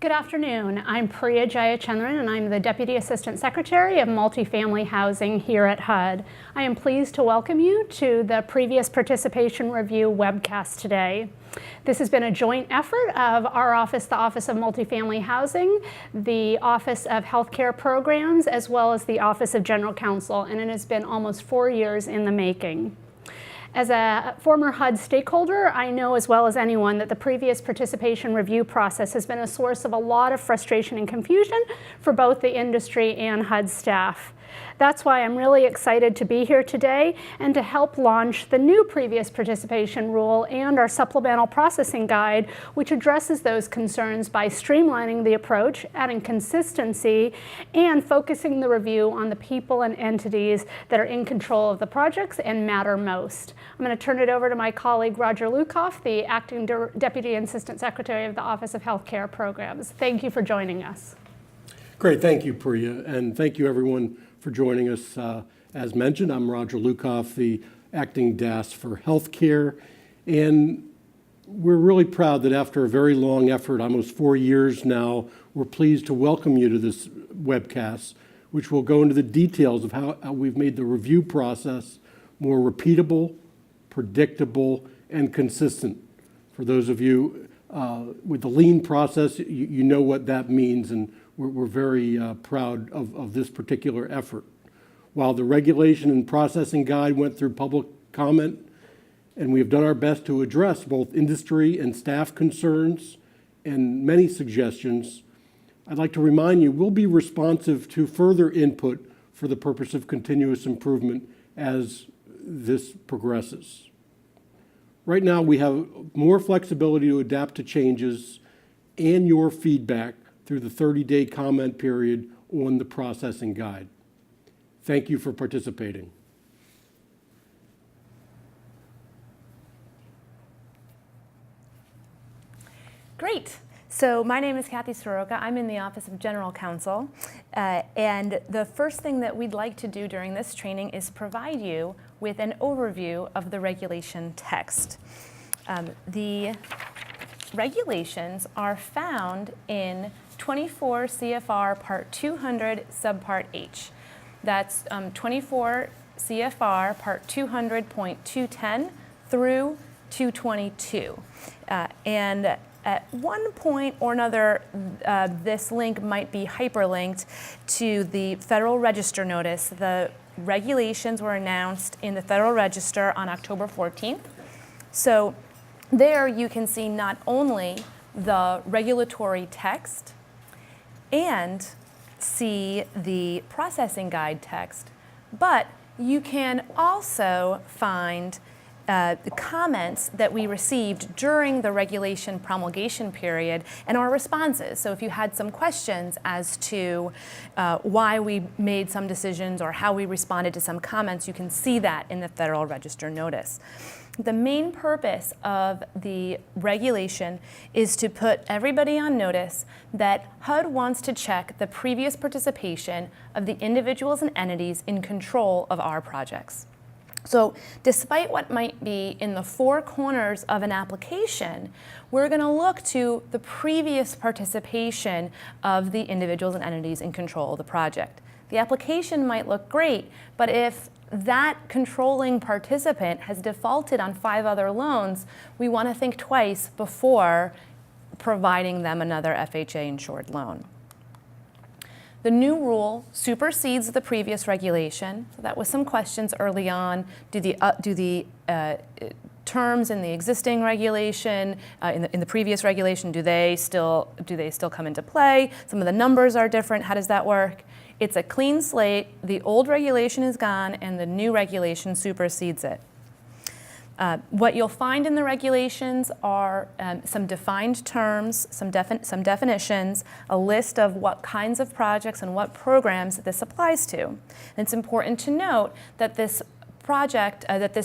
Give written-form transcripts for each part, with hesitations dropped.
Good afternoon. I'm Priya Jayachandran, and I'm the Deputy Assistant Secretary of Multifamily Housing here at HUD. I am pleased to welcome you to the Previous Participation Review webcast today. This has been a joint effort of our office, the Office of Multifamily Housing, the Office of Healthcare Programs, as well as the Office of General Counsel, and it has been almost 4 years in the making. As a former HUD stakeholder, I know as well as anyone that the previous participation review process has been a source of a lot of frustration and confusion for both the industry and HUD staff. That's why I'm really excited to be here today and to help launch the new previous participation rule and our supplemental processing guide, which addresses those concerns by streamlining the approach, adding consistency, and focusing the review on the people and entities that are in control of the projects and matter most. I'm going to turn it over to my colleague Roger Lukoff, the Acting Deputy Assistant Secretary of the Office of Healthcare Programs. Thank you for joining us. Great, thank you, Priya, and thank you everyone for joining us. As mentioned, I'm Roger Lukoff, the Acting DAS for Healthcare, and we're really proud that after a very long effort, almost 4 years now, we're pleased to welcome you to this webcast, which will go into the details of how we've made the review process more repeatable, predictable, and consistent. For those of you with the lean process, you know what that means, and we're very proud of this particular effort. While the regulation and processing guide went through public comment, and we have done our best to address both industry and staff concerns and many suggestions, I'd like to remind you we'll be responsive to further input for the purpose of continuous improvement as this progresses. Right now, we have more flexibility to adapt to changes and your feedback through the 30-day comment period on the processing guide. Thank you for participating. Great. So my name is Kathy Soroka. I'm in the Office of General Counsel. And the first thing that we'd like to do during this training is provide you with an overview of the regulation text. The regulations are found in 24 CFR Part 200 Subpart H. That's 24 CFR Part 200.210 through 222. And at one point or another, this link might be hyperlinked to the Federal Register notice. The regulations were announced in the Federal Register on October 14th. So there you can see not only the regulatory text and see the processing guide text, but you can also find the comments that we received during the regulation promulgation period and our responses. So if you had some questions as to why we made some decisions or how we responded to some comments, you can see that in the Federal Register notice. The main purpose of the regulation is to put everybody on notice that HUD wants to check the previous participation of the individuals and entities in control of our projects. So despite what might be in the four corners of an application, we're going to look to the previous participation of the individuals and entities in control of the project. The application might look great, but if that controlling participant has defaulted on 5 other loans, we want to think twice before providing them another FHA-insured loan. The new rule supersedes the previous regulation. So that was some questions early on. Do the terms in the existing regulation, in the previous regulation, do they still come into play? Some of the numbers are different. How does that work? It's a clean slate. The old regulation is gone, and the new regulation supersedes it. What you'll find in the regulations are some defined terms, some definitions, a list of what kinds of projects and what programs this applies to. And it's important to note that this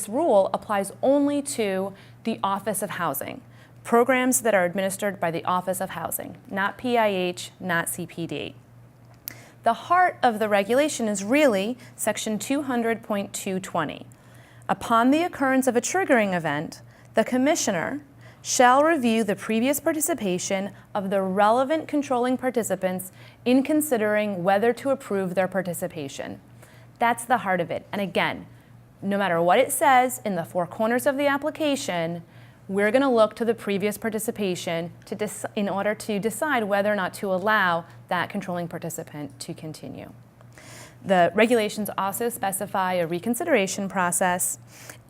rule applies only to the Office of Housing, programs that are administered by the Office of Housing, not PIH, not CPD. The heart of the regulation is really Section 200.220. Upon the occurrence of a triggering event, the Commissioner shall review the previous participation of the relevant controlling participants in considering whether to approve their participation. That's the heart of it. And again, no matter what it says in the four corners of the application, we're going to look to the previous participation in order to decide whether or not to allow that controlling participant to continue. The regulations also specify a reconsideration process,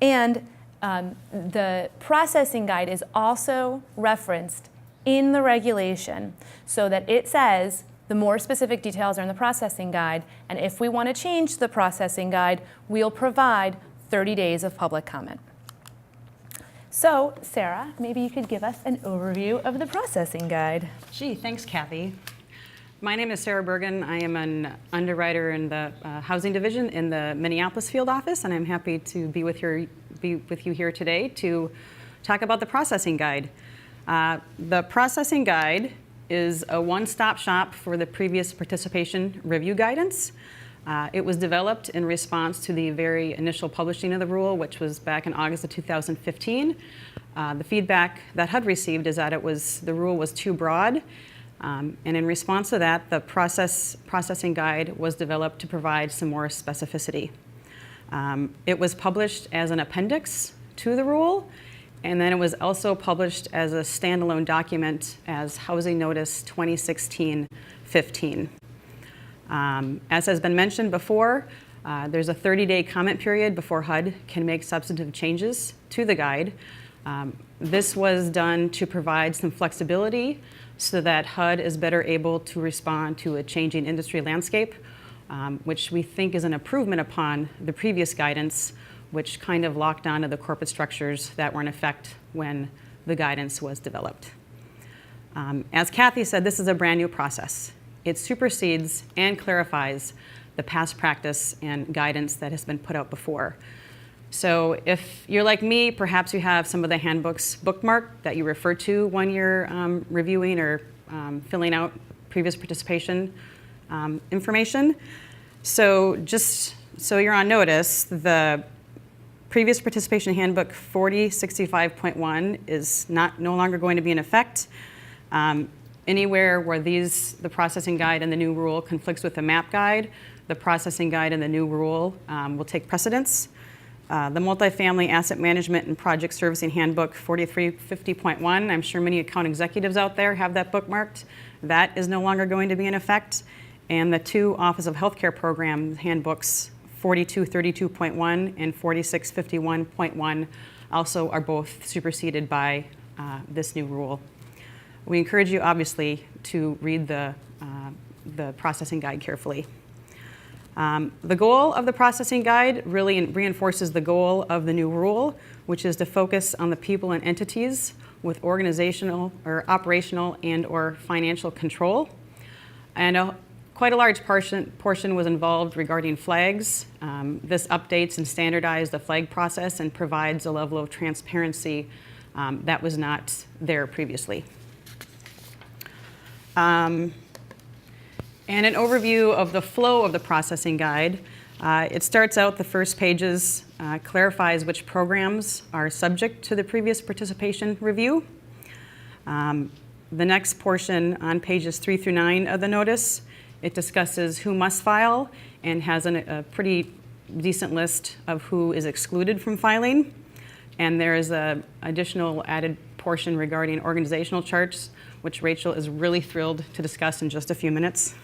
and the processing guide is also referenced in the regulation so that it says the more specific details are in the processing guide, and if we want to change the processing guide, we'll provide 30 days of public comment. So, Sarah, maybe you could give us an overview of the processing guide. Gee, thanks, Kathy. My name is Sarah Bergen. I am an underwriter in the housing division in the Minneapolis field office, and I'm happy to be with you here today to talk about the processing guide. The processing guide is a one-stop shop for the previous participation review guidance. It was developed in response to the very initial publishing of the rule, which was back in August of 2015. The feedback that HUD received is that the rule was too broad. And in response to that, the processing guide was developed to provide some more specificity. It was published as an appendix to the rule, and then it was also published as a standalone document as Housing Notice 2016-15. As has been mentioned before, there's a 30-day comment period before HUD can make substantive changes to the guide. This was done to provide some flexibility so that HUD is better able to respond to a changing industry landscape, which we think is an improvement upon the previous guidance, which kind of locked onto the corporate structures that were in effect when the guidance was developed. As Kathy said, this is a brand new process. It supersedes and clarifies the past practice and guidance that has been put out before. So if you're like me, perhaps you have some of the handbooks bookmarked that you refer to when you're reviewing or filling out previous participation information. So just so you're on notice, the previous participation handbook 4065.1 is no longer going to be in effect. Anywhere where the processing guide and the new rule conflicts with the MAP guide, the processing guide and the new rule will take precedence. The Multifamily Asset Management and Project Servicing Handbook 4350.1, I'm sure many account executives out there have that bookmarked. That is no longer going to be in effect. And the two Office of Healthcare Program handbooks 4232.1 and 4651.1 also are both superseded by this new rule. We encourage you, obviously, to read the processing guide carefully. The goal of the processing guide really reinforces the goal of the new rule, which is to focus on the people and entities with organizational or operational and or financial control. And quite a large portion was involved regarding flags. This updates and standardizes the flag process and provides a level of transparency that was not there previously. And an overview of the flow of the processing guide. It starts out the first pages, clarifies which programs are subject to the previous participation review. The next portion on pages 3 through 9 of the notice, it discusses who must file and has a pretty decent list of who is excluded from filing. And there is an additional added portion regarding organizational charts, which Rachel is really thrilled to discuss in just a few minutes.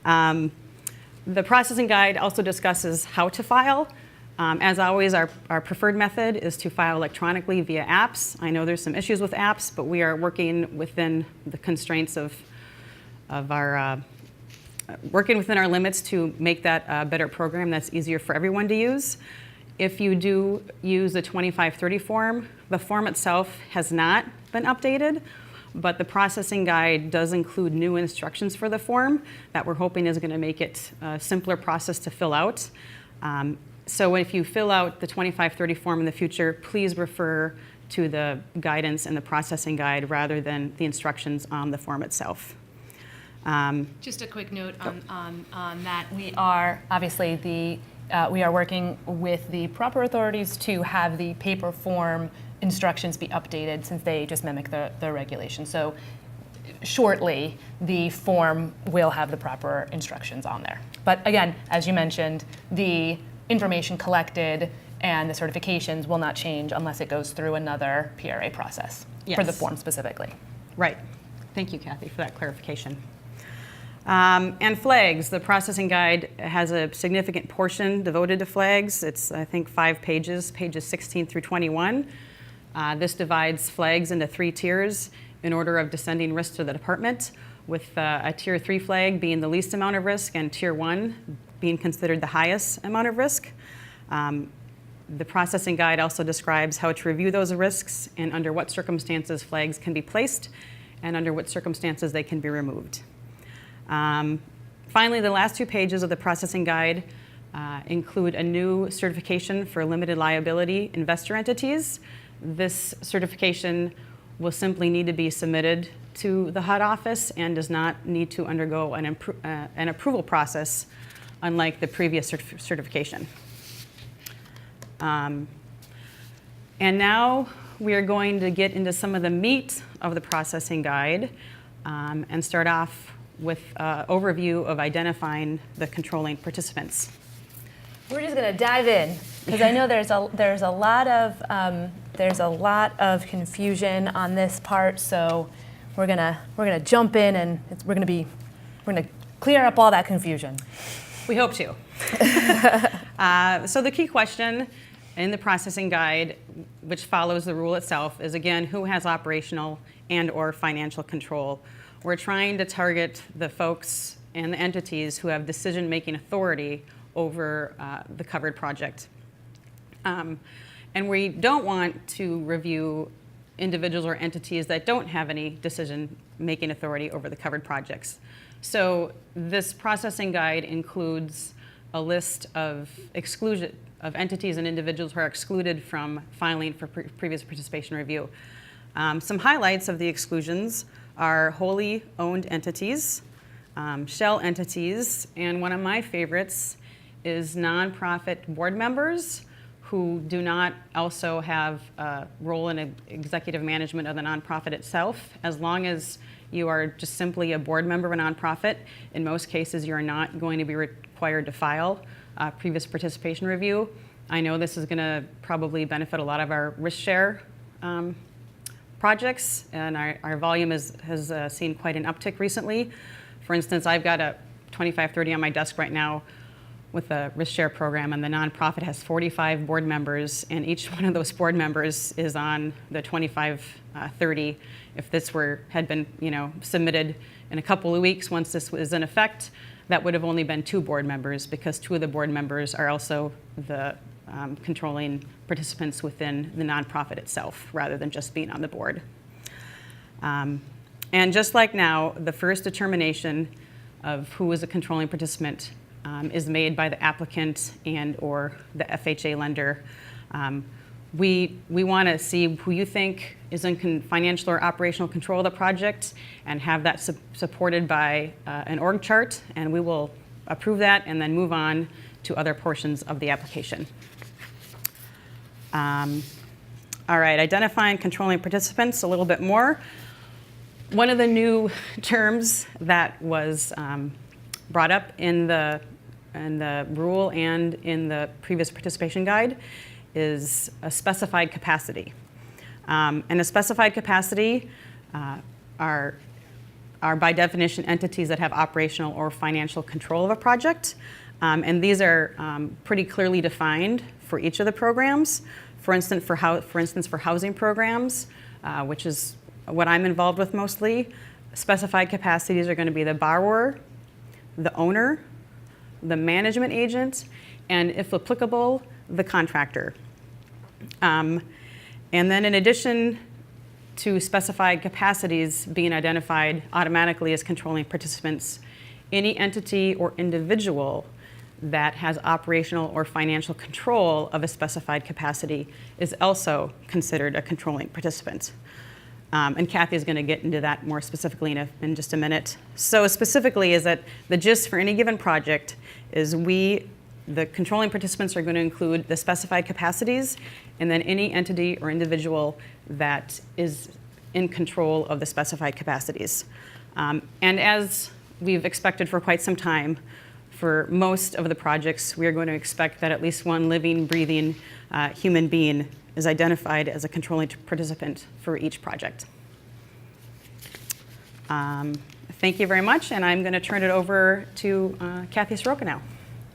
The processing guide also discusses how to file. As always, our preferred method is to file electronically via apps. I know there's some issues with apps, but we are working within the constraints of our working within our limits to make that a better program that's easier for everyone to use. If you do use the 2530 form, the form itself has not been updated, but the processing guide does include new instructions for the form that we're hoping is going to make it a simpler process to fill out. So if you fill out the 2530 form in the future, please refer to the guidance and the processing guide rather than the instructions on the form itself. Just a quick note on that. We are, obviously, the we are working with the proper authorities to have the paper form instructions be updated since they just mimic the regulation. So shortly, the form will have the proper instructions on there. But again, as you mentioned, the information collected and the certifications will not change unless it goes through another PRA process for the Yes. form specifically. Right. Thank you, Kathy, for that clarification. And flags. The processing guide has a significant portion devoted to flags. It's, I think, 5 pages, pages 16 through 21. This divides flags into 3 tiers in order of descending risk to the department, with a Tier 3 flag being the least amount of risk and Tier 1 being considered the highest amount of risk. The processing guide also describes how to review those risks and under what circumstances flags can be placed and under what circumstances they can be removed. Finally, the last 2 pages of the processing guide include a new certification for limited liability investor entities. This certification will simply need to be submitted to the HUD office and does not need to undergo an approval process, unlike the previous certification. And now we are going to get into some of the meat of the processing guide and start off with an overview of identifying the controlling participants. We're just going to dive in because I know there's a lot of confusion on this part. So we're gonna jump in and we're gonna clear up all that confusion. We hope to. So the key question in the processing guide, which follows the rule itself, is again, who has operational and/or financial control? We're trying to target the folks and the entities who have decision-making authority over the covered project. And we don't want to review individuals or entities that don't have any decision-making authority over the covered projects. So this processing guide includes a list of entities and individuals who are excluded from filing for previous participation review. Some highlights of the exclusions are wholly owned entities, shell entities, and one of my favorites is nonprofit board members who do not also have a role in executive management of the nonprofit itself. As long as you are just simply a board member of a nonprofit, in most cases you're not going to be required to file previous participation review. I know this is going to probably benefit a lot of our risk share projects, and our volume has seen quite an uptick recently. For instance, I've got a 2530 on my desk right now with a risk share program, and the nonprofit has 45 board members, and each one of those board members is on the 2530. If this had been submitted in a couple of weeks, once this was in effect, that would have only been 2 board members, because 2 of the board members are also the controlling participants within the nonprofit itself, rather than just being on the board. And just like now, the first determination of who is a controlling participant is made by the applicant and/or the FHA lender. We want to see who you think is in financial or operational control of the project and have that supported by an org chart, and we will approve that and then move on to other portions of the application. All right, identifying controlling participants a little bit more. One of the new terms that was brought up in the rule and in the previous participation guide is a specified capacity. And a specified capacity are by definition entities that have operational or financial control of a project. And these are pretty clearly defined for each of the programs. For instance, for housing programs, which is what I'm involved with mostly, specified capacities are going to be the borrower, the owner, the management agent, and if applicable, the contractor. And then in addition to specified capacities being identified automatically as controlling participants, any entity or individual that has operational or financial control of a specified capacity is also considered a controlling participant. And Kathy is going to get into that more specifically in just a minute. So specifically is that the gist for any given project is we The controlling participants are going to include the specified capacities and then any entity or individual that is in control of the specified capacities. And as we've expected for quite some time, for most of the projects, we are going to expect that at least one living, breathing human being is identified as a controlling participant for each project. Thank you very much, and I'm going to turn it over to Kathy Soroka now.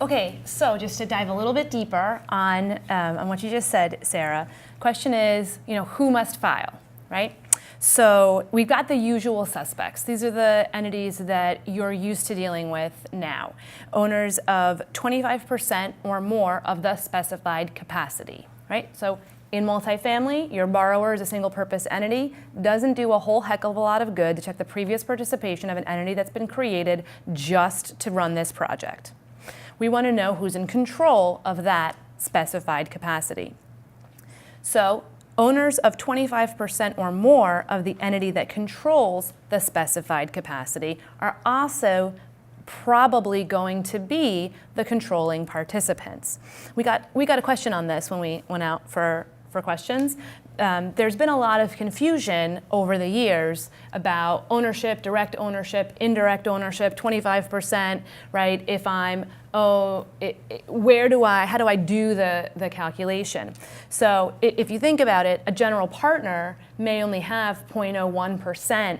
Okay, so just to dive a little bit deeper on what you just said, Sarah, question is, who must file, right? So we've got the usual suspects. These are the entities that you're used to dealing with now. Owners of 25% or more of the specified capacity, right? So in multifamily, your borrower is a single purpose entity. Doesn't do a whole heck of a lot of good to check the previous participation of an entity that's been created just to run this project. We want to know who's in control of that specified capacity. So owners of 25% or more of the entity that controls the specified capacity are also probably going to be the controlling participants. We got a question on this when we went out for questions. There's been a lot of confusion over the years about ownership, direct ownership, indirect ownership, 25%, right? If I'm, how do I do the calculation? So if you think about it, a general partner may only have 0.01%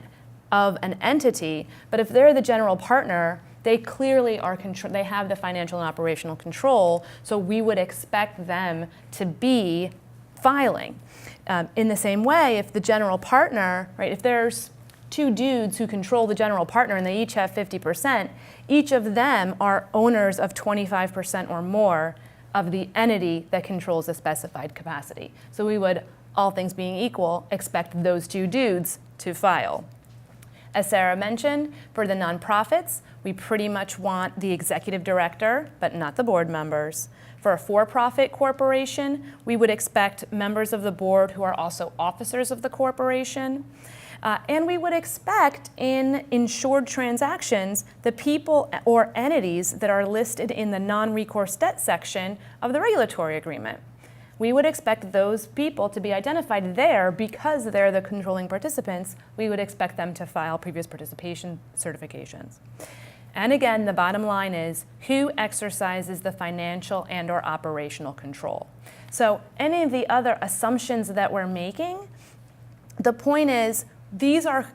of an entity, but if they're the general partner, they clearly are they have the financial and operational control, so we would expect them to be filing. In the same way, if the general partner, right, if there's two dudes who control the general partner and they each have 50%, each of them are owners of 25% or more of the entity that controls the specified capacity. So we would, all things being equal, expect those two dudes to file. As Sarah mentioned, for the nonprofits, we pretty much want the executive director, but not the board members. For a for-profit corporation, we would expect members of the board who are also officers of the corporation. And we would expect in insured transactions the people or entities that are listed in the non-recourse debt section of the regulatory agreement. We would expect those people to be identified there because they're the controlling participants. We would expect them to file previous participation certifications. And again, the bottom line is who exercises the financial and or operational control. So any of the other assumptions that we're making, the point is we're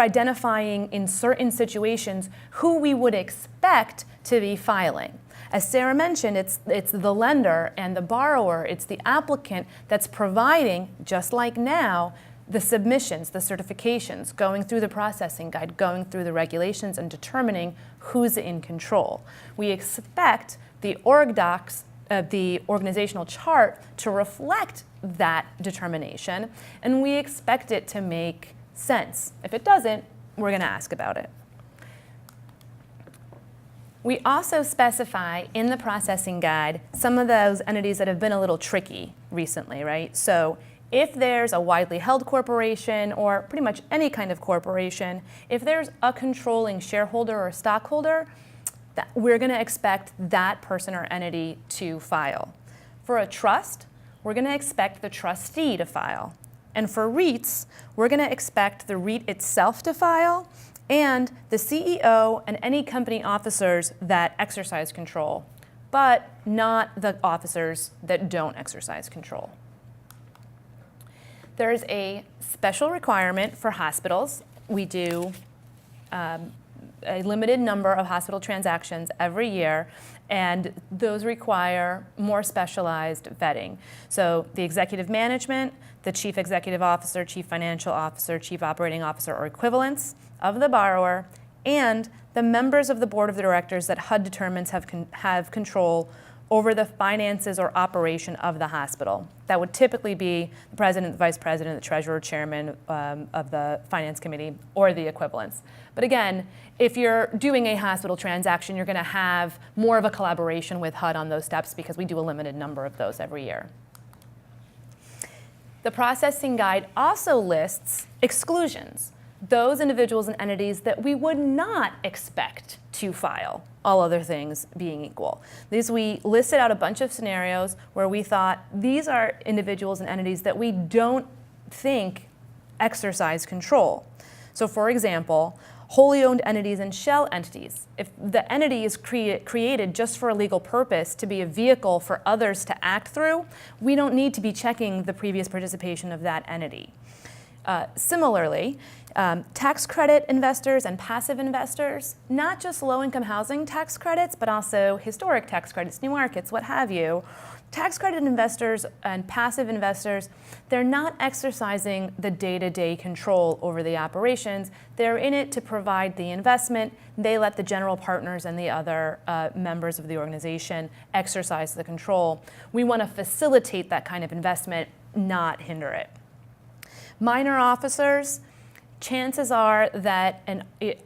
identifying in certain situations who we would expect to be filing. As Sarah mentioned, it's the lender and the borrower, it's the applicant that's providing, just like now, the submissions, the certifications, going through the processing guide, going through the regulations and determining who's in control. We expect the org docs, the organizational chart, to reflect that determination, and we expect it to make sense. If it doesn't, we're going to ask about it. We also specify in the processing guide some of those entities that have been a little tricky recently, right? So if there's a widely held corporation or pretty much any kind of corporation, if there's a controlling shareholder or stockholder, we're going to expect that person or entity to file. For a trust, we're going to expect the trustee to file. And for REITs, we're going to expect the REIT itself to file and the CEO and any company officers that exercise control, but not the officers that don't exercise control. There is a special requirement for hospitals. We do a limited number of hospital transactions every year, and those require more specialized vetting. So the executive management, the chief executive officer, chief financial officer, chief operating officer, or equivalents of the borrower, and the members of the board of directors that HUD determines have control over the finances or operation of the hospital. That would typically be the president, the vice president, the treasurer, chairman of the finance committee, or the equivalents. But again, if you're doing a hospital transaction, you're going to have more of a collaboration with HUD on those steps because we do a limited number of those every year. The processing guide also lists exclusions, those individuals and entities that we would not expect to file all other things being equal. We listed out a bunch of scenarios where we thought these are individuals and entities that we don't think exercise control. So for example, wholly owned entities and shell entities. If the entity is created just for a legal purpose to be a vehicle for others to act through, we don't need to be checking the previous participation of that entity. Similarly, tax credit investors and passive investors, not just low-income housing tax credits, but also historic tax credits, new markets, what have you. Tax credit investors and passive investors, they're not exercising the day-to-day control over the operations. They're in it to provide the investment. They let the general partners and the other members of the organization exercise the control. We want to facilitate that kind of investment, not hinder it. Minor officers, chances are that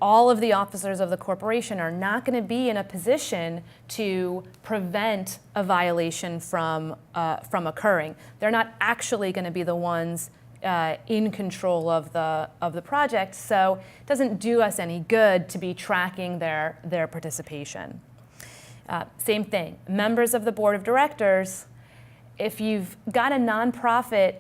all of the officers of the corporation are not going to be in a position to prevent a violation from occurring. They're not actually going to be the ones in control of the project, so it doesn't do us any good to be tracking their participation. Same thing, members of the board of directors, if you've got a nonprofit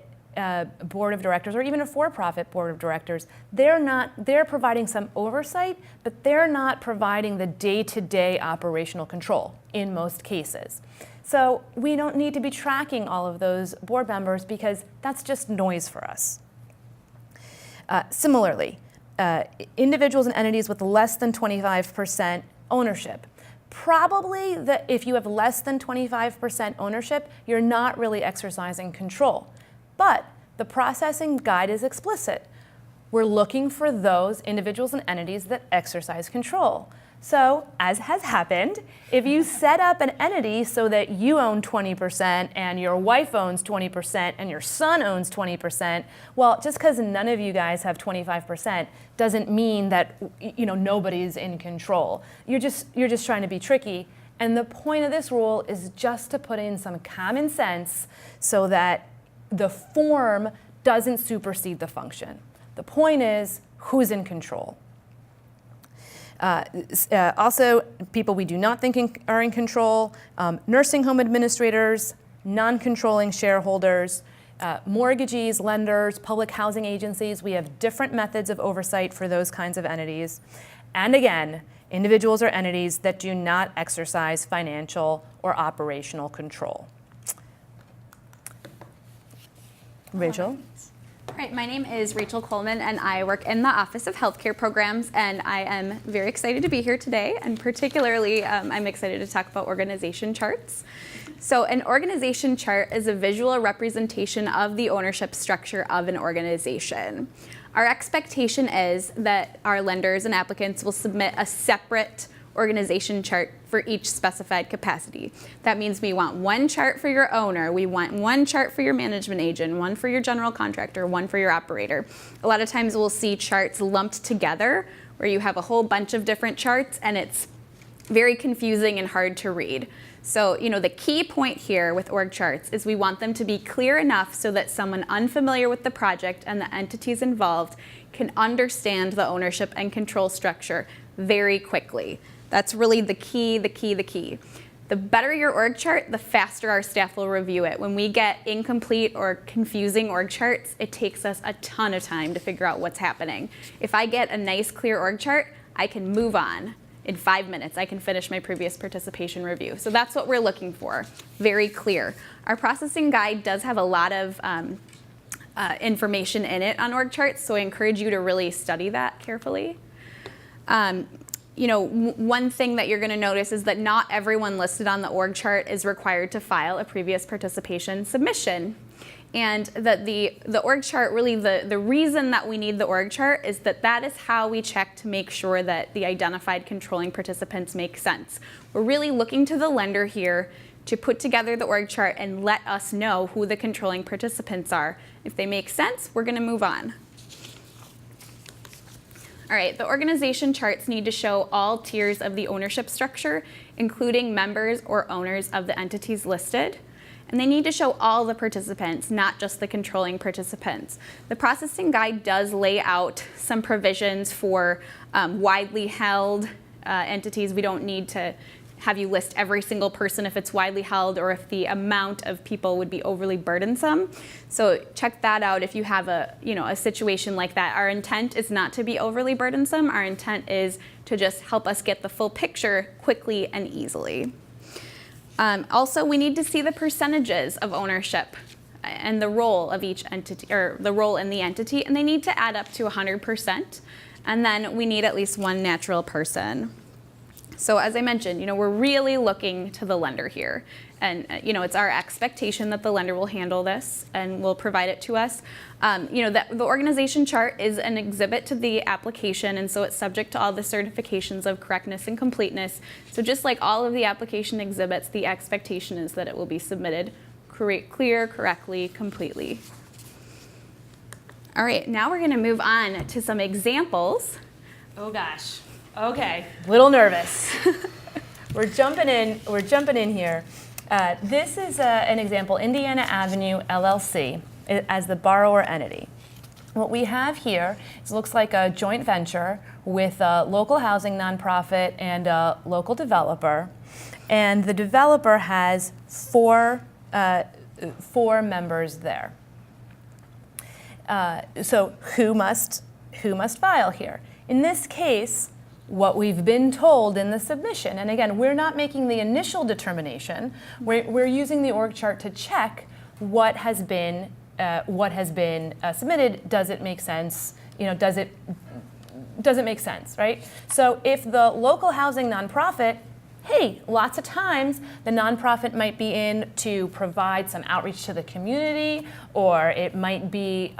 board of directors or even a for-profit board of directors, they're providing some oversight, but they're not providing the day-to-day operational control in most cases. So we don't need to be tracking all of those board members because that's just noise for us. Similarly, individuals and entities with less than 25% ownership. Probably if you have less than 25% ownership, you're not really exercising control. But the processing guide is explicit. We're looking for those individuals and entities that exercise control. So, as has happened, if you set up an entity so that you own 20% and your wife owns 20% and your son owns 20%, well, just because none of you guys have 25% doesn't mean that nobody's in control. You're just trying to be tricky. And the point of this rule is just to put in some common sense so that the form doesn't supersede the function. The point is, who's in control? Also, people we do not think are in control, nursing home administrators, non-controlling shareholders, mortgagees, lenders, public housing agencies. We have different methods of oversight for those kinds of entities. And again, individuals or entities that do not exercise financial or operational control. Rachel? All right, my name is Rachel Coleman, and I work in the Office of Healthcare Programs, and I am very excited to be here today, and particularly I'm excited to talk about organization charts. So an organization chart is a visual representation of the ownership structure of an organization. Our expectation is that our lenders and applicants will submit a separate organization chart for each specified capacity. That means we want one chart for your owner, we want one chart for your management agent, one for your general contractor, one for your operator. A lot of times we'll see charts lumped together where you have a whole bunch of different charts and it's very confusing and hard to read. So, the key point here with org charts is we want them to be clear enough so that someone unfamiliar with the project and the entities involved can understand the ownership and control structure very quickly. That's really the key. The better your org chart, the faster our staff will review it. When we get incomplete or confusing org charts, it takes us a ton of time to figure out what's happening. If I get a nice, clear org chart, I can move on. In 5 minutes, I can finish my previous participation review. So that's what we're looking for, very clear. Our processing guide does have a lot of information in it on org charts, so I encourage you to really study that carefully. One thing that you're going to notice is that not everyone listed on the org chart is required to file a previous participation submission. And that the org chart, really the reason that we need the org chart is that is how we check to make sure that the identified controlling participants make sense. We're really looking to the lender here to put together the org chart and let us know who the controlling participants are. If they make sense, we're going to move on. All right, the organization charts need to show all tiers of the ownership structure, including members or owners of the entities listed. And they need to show all the participants, not just the controlling participants. The processing guide does lay out some provisions for widely held entities. We don't need to have you list every single person if it's widely held or if the amount of people would be overly burdensome. So check that out if you have a situation like that. Our intent is not to be overly burdensome. Our intent is to just help us get the full picture quickly and easily. Also, we need to see the percentages of ownership and the role of each entity, or the role in the entity, and they need to add up to 100%. And then we need at least one natural person. So as I mentioned, we're really looking to the lender here. And, it's our expectation that the lender will handle this and will provide it to us. The organization chart is an exhibit to the application, and so it's subject to all the certifications of correctness and completeness. So just like all of the application exhibits, the expectation is that it will be submitted clear, correctly, completely. All right, now we're going to move on to some examples. Oh gosh. Okay, little nervous. We're jumping in here. This is an example, Indiana Avenue LLC as the borrower entity. What we have here is looks like a joint venture with a local housing nonprofit and a local developer. And the developer has four members there. So who must file here? In this case, what we've been told in the submission, and again, we're not making the initial determination. We're using the org chart to check what has been submitted. Does it make sense? Does it make sense, right? So if the local housing nonprofit, hey, lots of times the nonprofit might be in to provide some outreach to the community, or it might be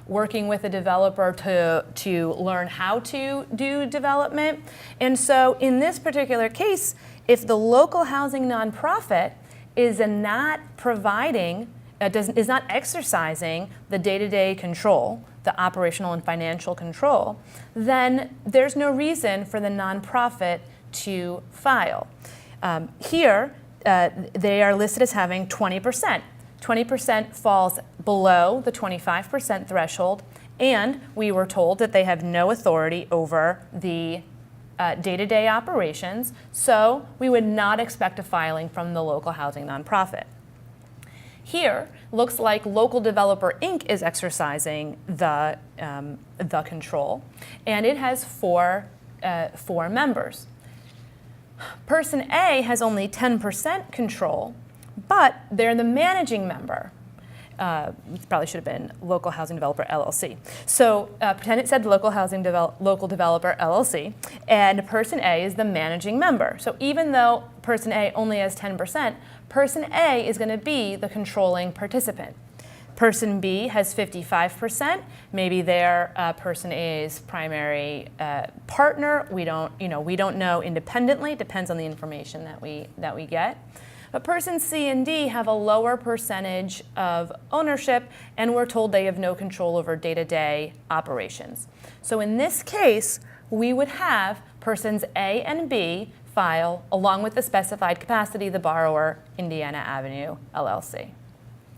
working with a developer to learn how to do development. And so in this particular case, if the local housing nonprofit is not exercising the day-to-day control, the operational and financial control, then there's no reason for the nonprofit to file. Here, they are listed as having 20%. 20% falls below the 25% threshold, and we were told that they have no authority over the day-to-day operations, so we would not expect a filing from the local housing nonprofit. Here, looks like Local Developer Inc. is exercising the control, and it has four members. Person A has only 10% control, but they're the managing member. It probably should have been Local Housing Developer LLC. So pretend it said Local Developer LLC, and Person A is the managing member. So even though Person A only has 10%, Person A is going to be the controlling participant. Person B has 55%. Maybe they're Person A's primary partner. We don't know independently. Depends on the information that we get. But Person C and D have a lower percentage of ownership, and we're told they have no control over day-to-day operations. So in this case, we would have Persons A and B file, along with the specified capacity, the borrower, Indiana Avenue LLC.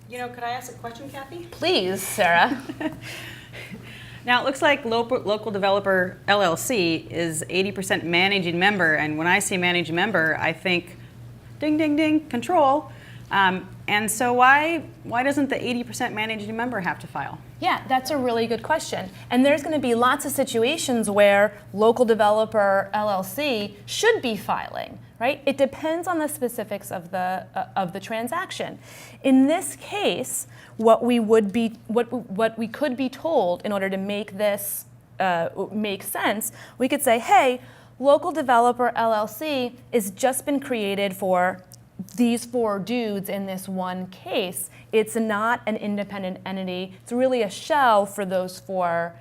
Could I ask a question, Kathy? Please, Sarah. Now, it looks like Local Developer LLC is 80% managing member, and when I say managing member, I think ding, ding, ding, control. And so why doesn't the 80% managing member have to file? Yeah, that's a really good question. And there's going to be lots of situations where Local Developer LLC should be filing, right? It depends on the specifics of the transaction. In this case, what we could be told in order to make this make sense, we could say, hey, Local Developer LLC has just been created for these four dudes in this one case. It's not an independent entity. It's really a shell for those four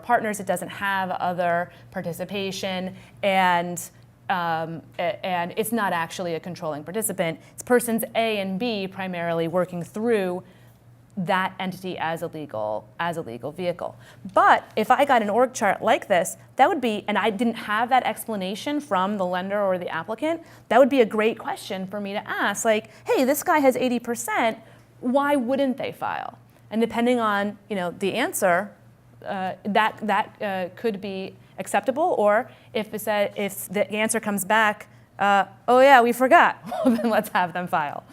partners. It doesn't have other participation, and it's not actually a controlling participant. It's persons A and B primarily working through that entity as a legal vehicle. But if I got an org chart like this, that would be, and I didn't have that explanation from the lender or the applicant, that would be a great question for me to ask, like, hey, this guy has 80%, why wouldn't they file? And depending on the answer, that could be acceptable, or if the answer comes back, oh yeah, we forgot, well, then let's have them file.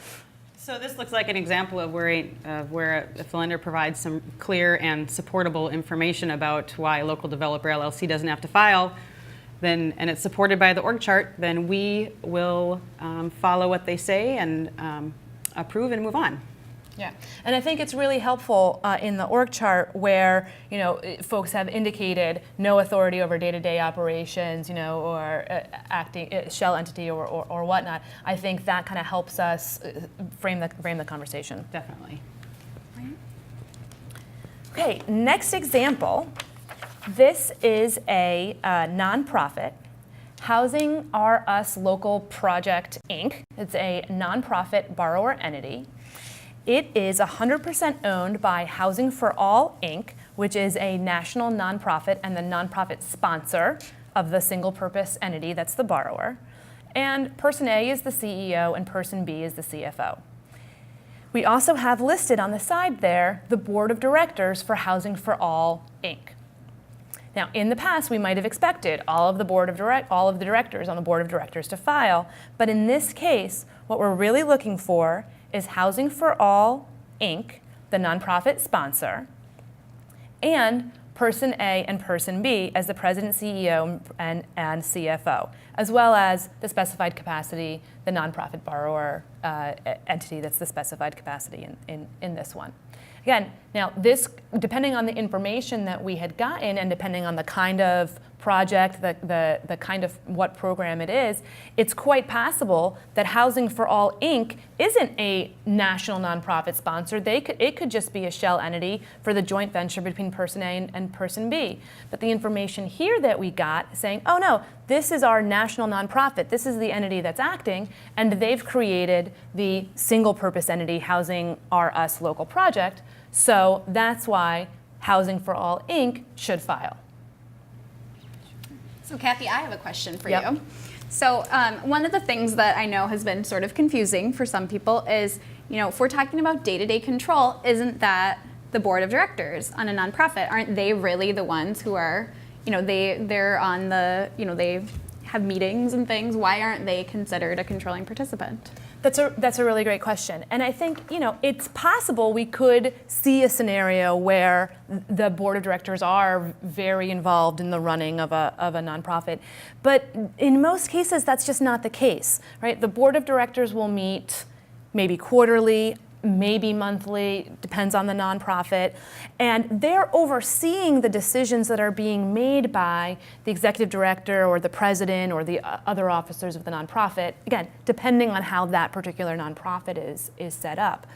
So this looks like an example of where if the lender provides some clear and supportable information about why a local developer LLC doesn't have to file, then, and it's supported by the org chart, then we will follow what they say and approve and move on. Yeah, and I think it's really helpful in the org chart where folks have indicated no authority over day-to-day operations, or acting shell entity or whatnot. I think that kind of helps us frame the conversation. Definitely. Okay, next example. This is a nonprofit, Housing R Us Local Project, Inc. It's a nonprofit borrower entity. It is 100% owned by Housing for All, Inc., which is a national nonprofit and the nonprofit sponsor of the single-purpose entity that's the borrower. And person A is the CEO and person B is the CFO. We also have listed on the side there the board of directors for Housing for All, Inc. Now, in the past, we might have expected all of the directors on the board of directors to file, but in this case, what we're really looking for is Housing for All, Inc., the nonprofit sponsor, and person A and person B as the president, CEO, and CFO, as well as the specified capacity, the nonprofit borrower entity that's the specified capacity in this one. Again, now this, depending on the information that we had gotten and depending on the kind of project, the kind of what program it is, it's quite possible that Housing for All, Inc. isn't a national nonprofit sponsor. It could just be a shell entity for the joint venture between person A and person B. But the information here that we got saying, oh no, this is our national nonprofit, this is the entity that's acting, and they've created the single purpose entity, Housing R Us Local Project, so that's why Housing for All, Inc. should file. So Kathy, I have a question for Yep. you. So one of the things that I know has been sort of confusing for some people is, if we're talking about day-to-day control, isn't that the board of directors on a nonprofit? Aren't they really the ones who are, they're on the, they have meetings and things? Why aren't they considered a controlling participant? That's a really great question. And I think, it's possible we could see a scenario where the board of directors are very involved in the running of a nonprofit. But in most cases, that's just not the case, right? The board of directors will meet maybe quarterly, maybe monthly, depends on the nonprofit, and they're overseeing the decisions that are being made by the executive director or the president or the other officers of the nonprofit, again, depending on how that particular nonprofit is set up.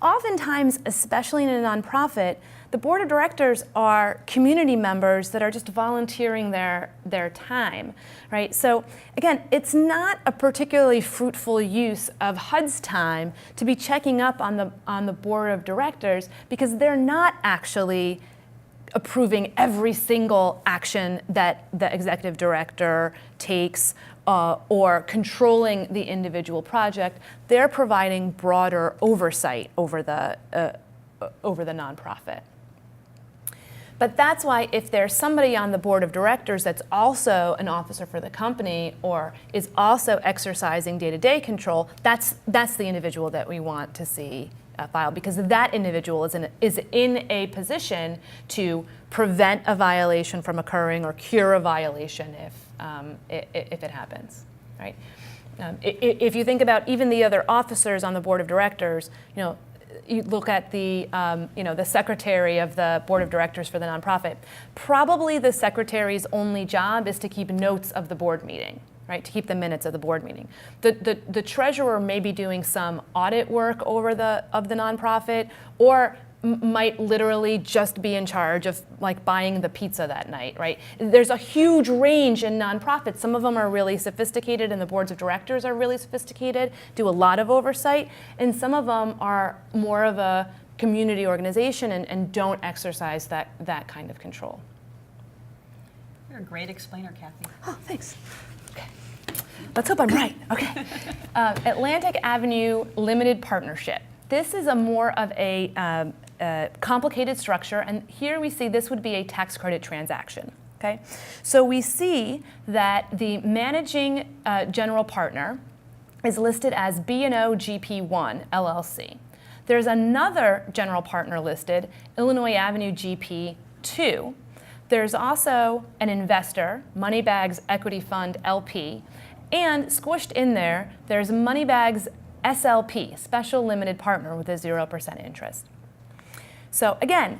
Oftentimes, especially in a nonprofit, the board of directors are community members that are just volunteering their time, right? So again, it's not a particularly fruitful use of HUD's time to be checking up on the board of directors because they're not actually approving every single action that the executive director takes or controlling the individual project. They're providing broader oversight over the nonprofit. But that's why if there's somebody on the board of directors that's also an officer for the company or is also exercising day-to-day control, that's the individual that we want to see file, because that individual is in a position to prevent a violation from occurring or cure a violation if it happens, right? If you think about even the other officers on the board of directors, you look at the secretary of the board of directors for the nonprofit. Probably the secretary's only job is to keep notes of the board meeting, right? To keep the minutes of the board meeting. The treasurer may be doing some audit work of the nonprofit, or might literally just be in charge of like buying the pizza that night, right? There's a huge range in nonprofits. Some of them are really sophisticated and the boards of directors are really sophisticated, do a lot of oversight, and some of them are more of a community organization and don't exercise that kind of control. You're a great explainer, Kathy. Oh, thanks. Okay. Let's hope I'm right. Okay. Atlantic Avenue Limited Partnership. This is a more of a complicated structure, and here we see this would be a tax credit transaction. Okay, so we see that the managing general partner is listed as B&O GP1 LLC. There's another general partner listed, Illinois Avenue GP2. There's also an investor, Moneybags Equity Fund LP, and squished in there, there's Moneybags SLP, Special Limited Partner with a 0% interest. So again,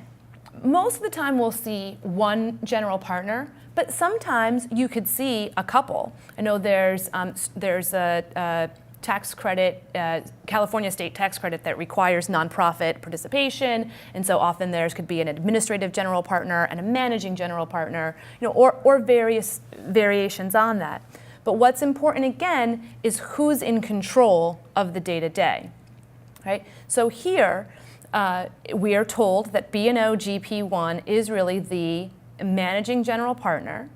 most of the time we'll see one general partner, but sometimes you could see a couple. I know there's a tax credit, California state tax credit that requires nonprofit participation, and so often there's could be an administrative general partner and a managing general partner, or various variations on that. But what's important again is who's in control of the day-to-day, right? So here we are told that B&O GP1 is really the managing general partner.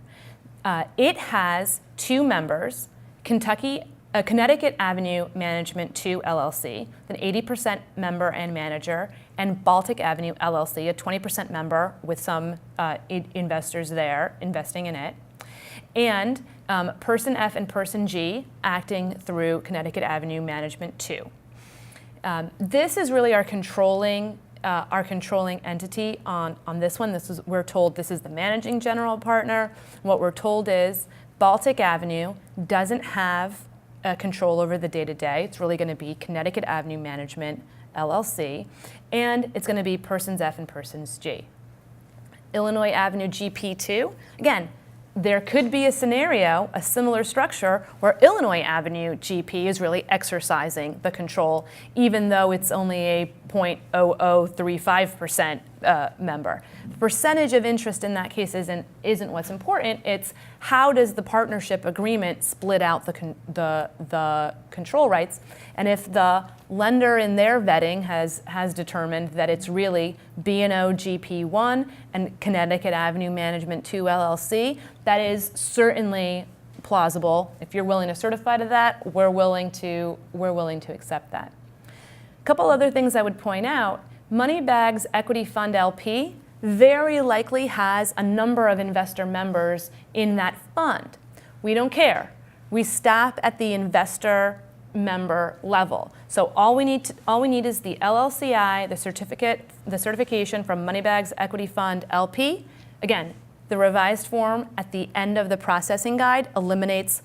It has two members, Connecticut Avenue Management 2 LLC, an 80% member and manager, and Baltic Avenue LLC, a 20% member with some investors there investing in it, and Person F and Person G acting through Connecticut Avenue Management 2. This is really our controlling entity on this one. We're told this is the managing general partner. What we're told is Baltic Avenue doesn't have control over the day-to-day. It's really going to be Connecticut Avenue Management LLC, and it's going to be Persons F and Persons G. Illinois Avenue GP2, again, there could be a scenario, a similar structure, where Illinois Avenue GP is really exercising the control, even though it's only a 0.0035% member. The percentage of interest in that case isn't what's important. It's how does the partnership agreement split out the control rights, and if the lender in their vetting has determined that it's really B&O GP1 and Connecticut Avenue Management 2 LLC, that is certainly plausible. If you're willing to certify to that, we're willing to accept that. A couple other things I would point out: Moneybags Equity Fund LP very likely has a number of investor members in that fund. We don't care. We stop at the investor member level. So all we need is the LLCI, the certification from Moneybags Equity Fund LP. Again, the revised form at the end of the processing guide eliminates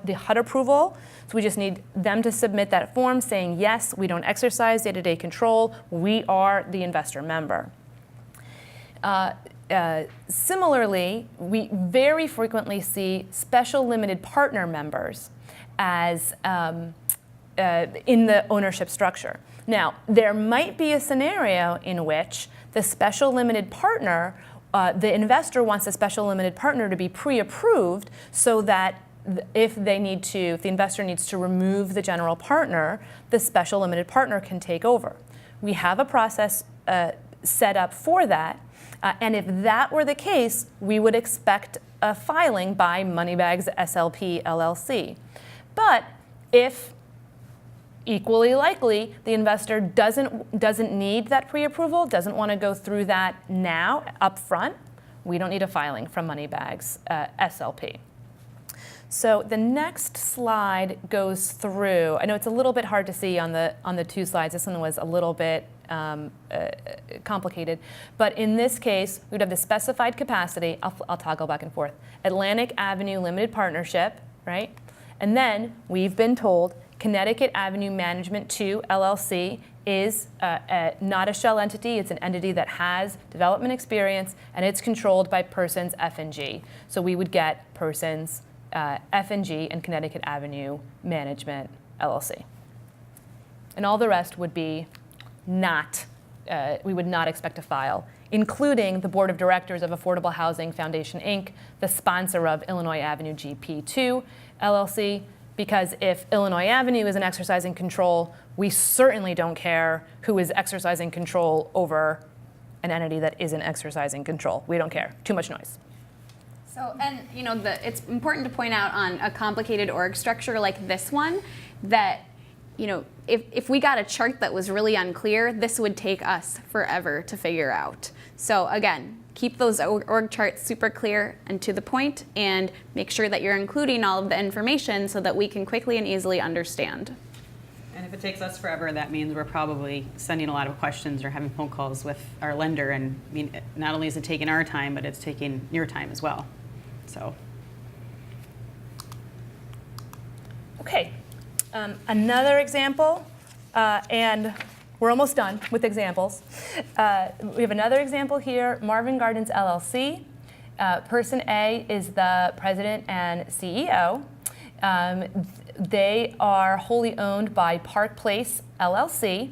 the HUD approval. So we just need them to submit that form saying, yes, we don't exercise day-to-day control. We are the investor member. Similarly, we very frequently see special limited partner members as in the ownership structure. Now, there might be a scenario in which the special limited partner, the investor wants a special limited partner to be pre-approved so that if the investor needs to remove the general partner, the special limited partner can take over. We have a process set up for that, and if that were the case, we would expect a filing by Moneybags SLP LLC. But if equally likely the investor doesn't need that pre-approval, doesn't want to go through that now up front, we don't need a filing from Moneybags SLP. So the next slide goes through. I know it's a little bit hard to see on the two slides. This one was a little bit complicated, but in this case, we'd have the specified capacity. I'll toggle back and forth. Atlantic Avenue Limited Partnership, right? And then we've been told Connecticut Avenue Management 2 LLC is not a shell entity. It's an entity that has development experience, and it's controlled by Persons F and G. So we would get Persons F and G and Connecticut Avenue Management LLC. And all the rest would be we would not expect to file, including the Board of Directors of Affordable Housing Foundation, Inc., the sponsor of Illinois Avenue GP2 LLC, because if Illinois Avenue isn't exercising control, we certainly don't care who is exercising control over an entity that isn't exercising control. We don't care. Too much noise. So, and it's important to point out on a complicated org structure like this one that if we got a chart that was really unclear, this would take us forever to figure out. So again, keep those org charts super clear and to the point, and make sure that you're including all of the information so that we can quickly and easily understand. And if it takes us forever, that means we're probably sending a lot of questions or having phone calls with our lender. And I mean, not only is it taking our time, but it's taking your time as well. So. Okay, another example, and we're almost done with examples. We have another example here, Marvin Gardens LLC. Person A is the president and CEO. They are wholly owned by Park Place LLC,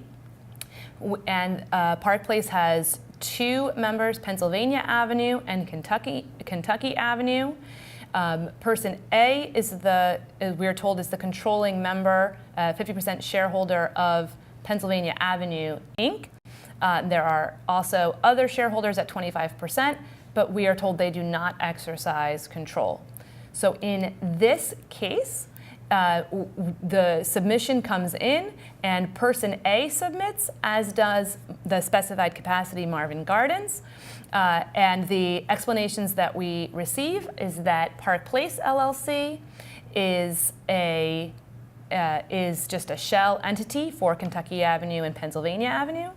and Park Place has 2 members, Pennsylvania Avenue and Kentucky Avenue. Person A is we're told, is the controlling member, 50% shareholder of Pennsylvania Avenue, Inc. There are also other shareholders at 25%, but we are told they do not exercise control. So in this case, the submission comes in and person A submits, as does the specified capacity Marvin Gardens. And the explanations that we receive is that Park Place LLC is just a shell entity for Kentucky Avenue and Pennsylvania Avenue.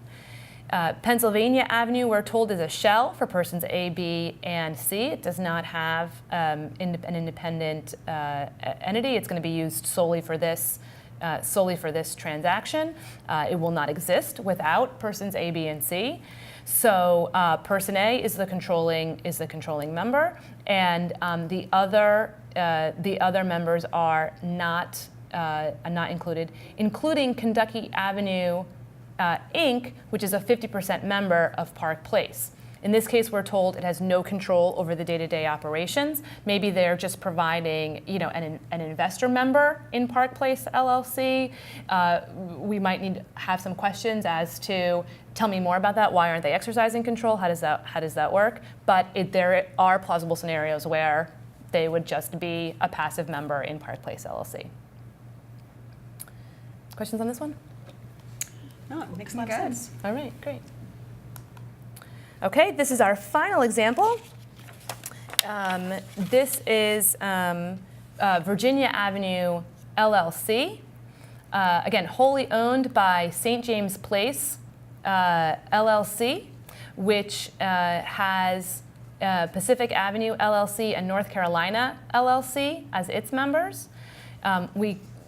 Pennsylvania Avenue, we're told, is a shell for persons A, B, and C. It does not have an independent entity. It's going to be used solely for this transaction. It will not exist without persons A, B, and C. So person A is the controlling member, and the other members are not included, including Kentucky Avenue Inc., which is a 50% member of Park Place. In this case, we're told it has no control over the day-to-day operations. Maybe they're just providing, an investor member in Park Place LLC. We might need to have some questions as to, tell me more about that. Why aren't they exercising control? How does that work? But there are plausible scenarios where they would just be a passive member in Park Place LLC. Questions on this one? No, it makes a lot of sense. All right, great. Okay, this is our final example. This is Virginia Avenue LLC. Again, wholly owned by St. James Place LLC, which has Pacific Avenue LLC and North Carolina LLC as its members.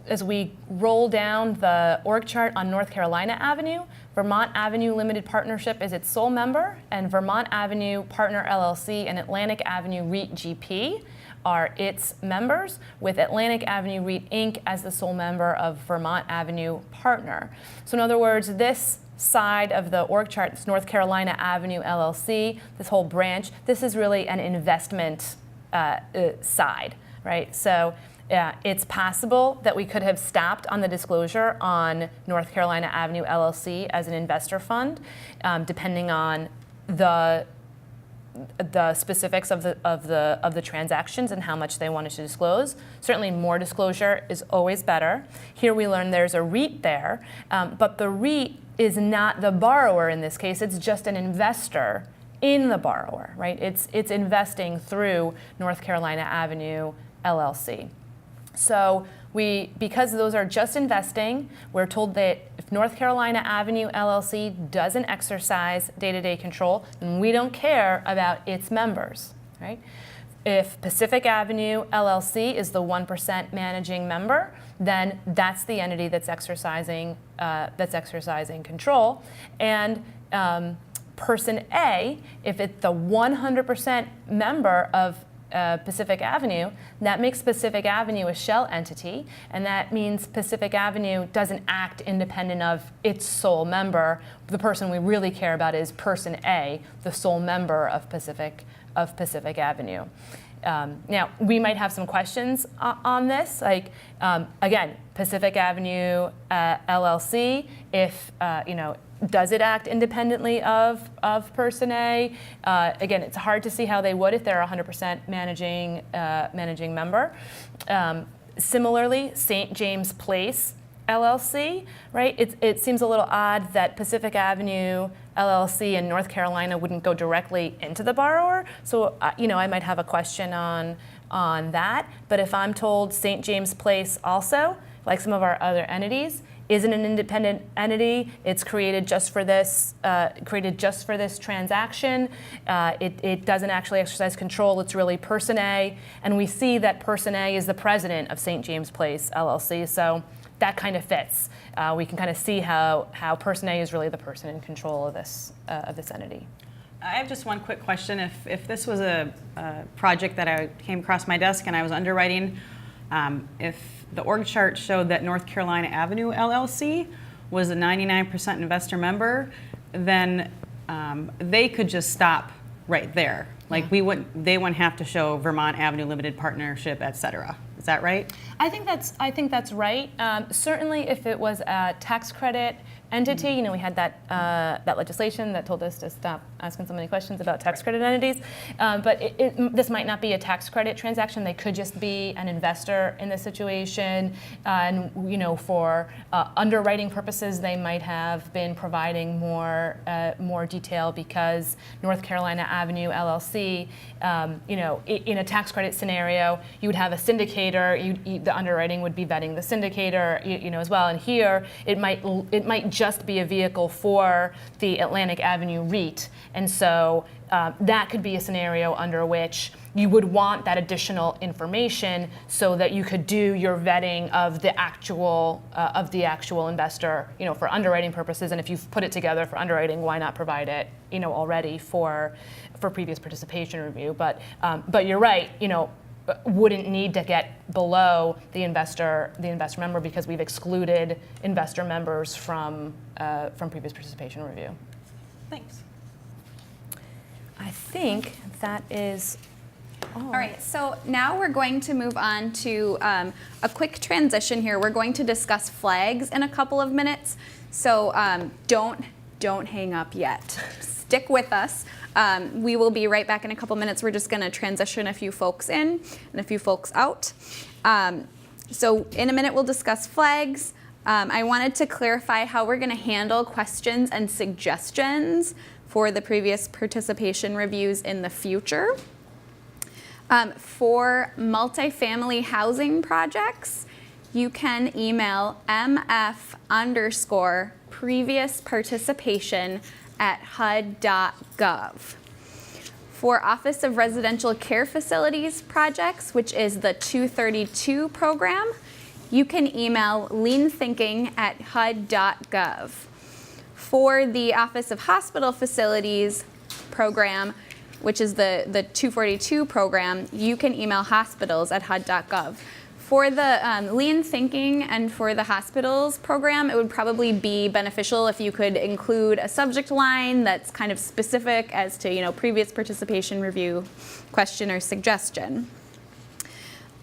As we roll down the org chart on North Carolina Avenue, Vermont Avenue Limited Partnership is its sole member, and Vermont Avenue Partner LLC and Atlantic Avenue REIT GP are its members, with Atlantic Avenue REIT Inc. as the sole member of Vermont Avenue Partner. So in other words, this side of the org chart, this North Carolina Avenue LLC, this whole branch, this is really an investment side, right? So it's possible that we could have stopped on the disclosure on North Carolina Avenue LLC as an investor fund, depending on the specifics of the transactions and how much they wanted to disclose. Certainly, more disclosure is always better. Here we learn there's a REIT there, but the REIT is not the borrower in this case. It's just an investor in the borrower, right? It's investing through North Carolina Avenue LLC. So because those are just investing, we're told that if North Carolina Avenue LLC doesn't exercise day-to-day control, then we don't care about its members, right? If Pacific Avenue LLC is the 1% managing member, then that's the entity that's exercising control. And person A, if it's the 100% member of Pacific Avenue, that makes Pacific Avenue a shell entity, and that means Pacific Avenue doesn't act independent of its sole member. The person we really care about is person A, the sole member of Pacific Avenue. Now, we might have some questions on this, like, again, Pacific Avenue LLC, if, does it act independently of person A? Again, it's hard to see how they would if they're a 100% managing member. Similarly, St. James Place LLC, right? It seems a little odd that Pacific Avenue LLC in North Carolina wouldn't go directly into the borrower. So, I might have a question on that. But if I'm told St. James Place also, like some of our other entities, isn't an independent entity, it's created just for this transaction. It doesn't actually exercise control. It's really Person A, and we see that Person A is the president of St. James Place LLC. So that kind of fits. We can kind of see how Person A is really the person in control of this entity. I have just one quick question. If this was a project that I came across my desk and I was underwriting, if the org chart showed that North Carolina Avenue LLC was a 99% investor member, then they could just stop right there. Like they wouldn't have to show Vermont Avenue Limited Partnership, et cetera. Is that right? I think that's right. Certainly, if it was a tax credit entity, we had that legislation that told us to stop asking so many questions about tax credit entities. But this might not be a tax credit transaction. They could just be an investor in this situation, and for underwriting purposes, they might have been providing more detail because North Carolina Avenue LLC, in a tax credit scenario, you would have a syndicator. The underwriting would be vetting the syndicator, as well. And here, it might just be a vehicle for the Atlantic Avenue REIT. And so that could be a scenario under which you would want that additional information so that you could do your vetting of the actual investor, for underwriting purposes. And if you've put it together for underwriting, why not provide it, already for previous participation review? But you're right, wouldn't need to get below the investor member because we've excluded investor members from previous participation review. Thanks. I think that is All right, so now we're going to move on to a quick transition here. We're going to discuss flags in a couple of minutes, so don't hang up yet. Stick with us. We will be right back in a couple minutes. We're just going to transition a few folks in and a few folks out. So in a minute, we'll discuss flags. I wanted to clarify how we're going to handle questions and suggestions for the previous participation reviews in the future. For multifamily housing projects, you can email mf_previous_participation@hud.gov. For Office of Residential Care Facilities projects, which is the 232 program, you can email leanthinking@hud.gov. For the Office of Hospital Facilities program, which is the 242 program, you can email hospitals@hud.gov. For the Lean Thinking and for the hospitals program, it would probably be beneficial if you could include a subject line that's kind of specific as to previous participation review question or suggestion.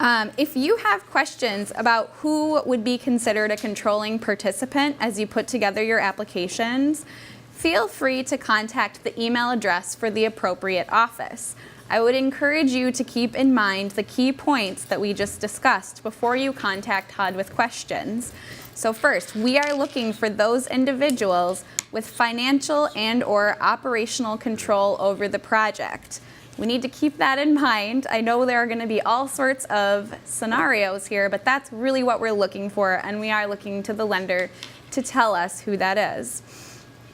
If you have questions about who would be considered a controlling participant as you put together your applications, feel free to contact the email address for the appropriate office. I would encourage you to keep in mind the key points that we just discussed before you contact HUD with questions. So first, we are looking for those individuals with financial and/or operational control over the project. We need to keep that in mind. I know there are going to be all sorts of scenarios here, but that's really what we're looking for, and we are looking to the lender to tell us who that is.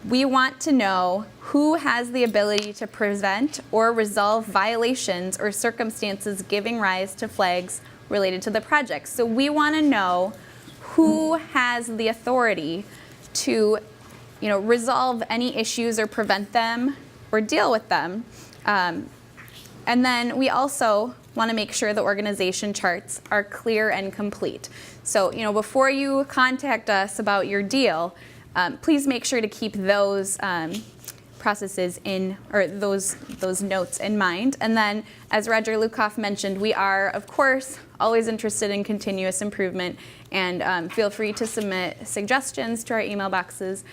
We want to know who has the ability to prevent or resolve violations or circumstances giving rise to flags related to the project. So we want to know who has the authority to, resolve any issues or prevent them or deal with them. And then we also want to make sure the organization charts are clear and complete. So, before you contact us about your deal, please make sure to keep those processes in, or those notes in mind. And then, as Roger Lukoff mentioned, we are, of course, always interested in continuous improvement, and feel free to submit suggestions to our email boxes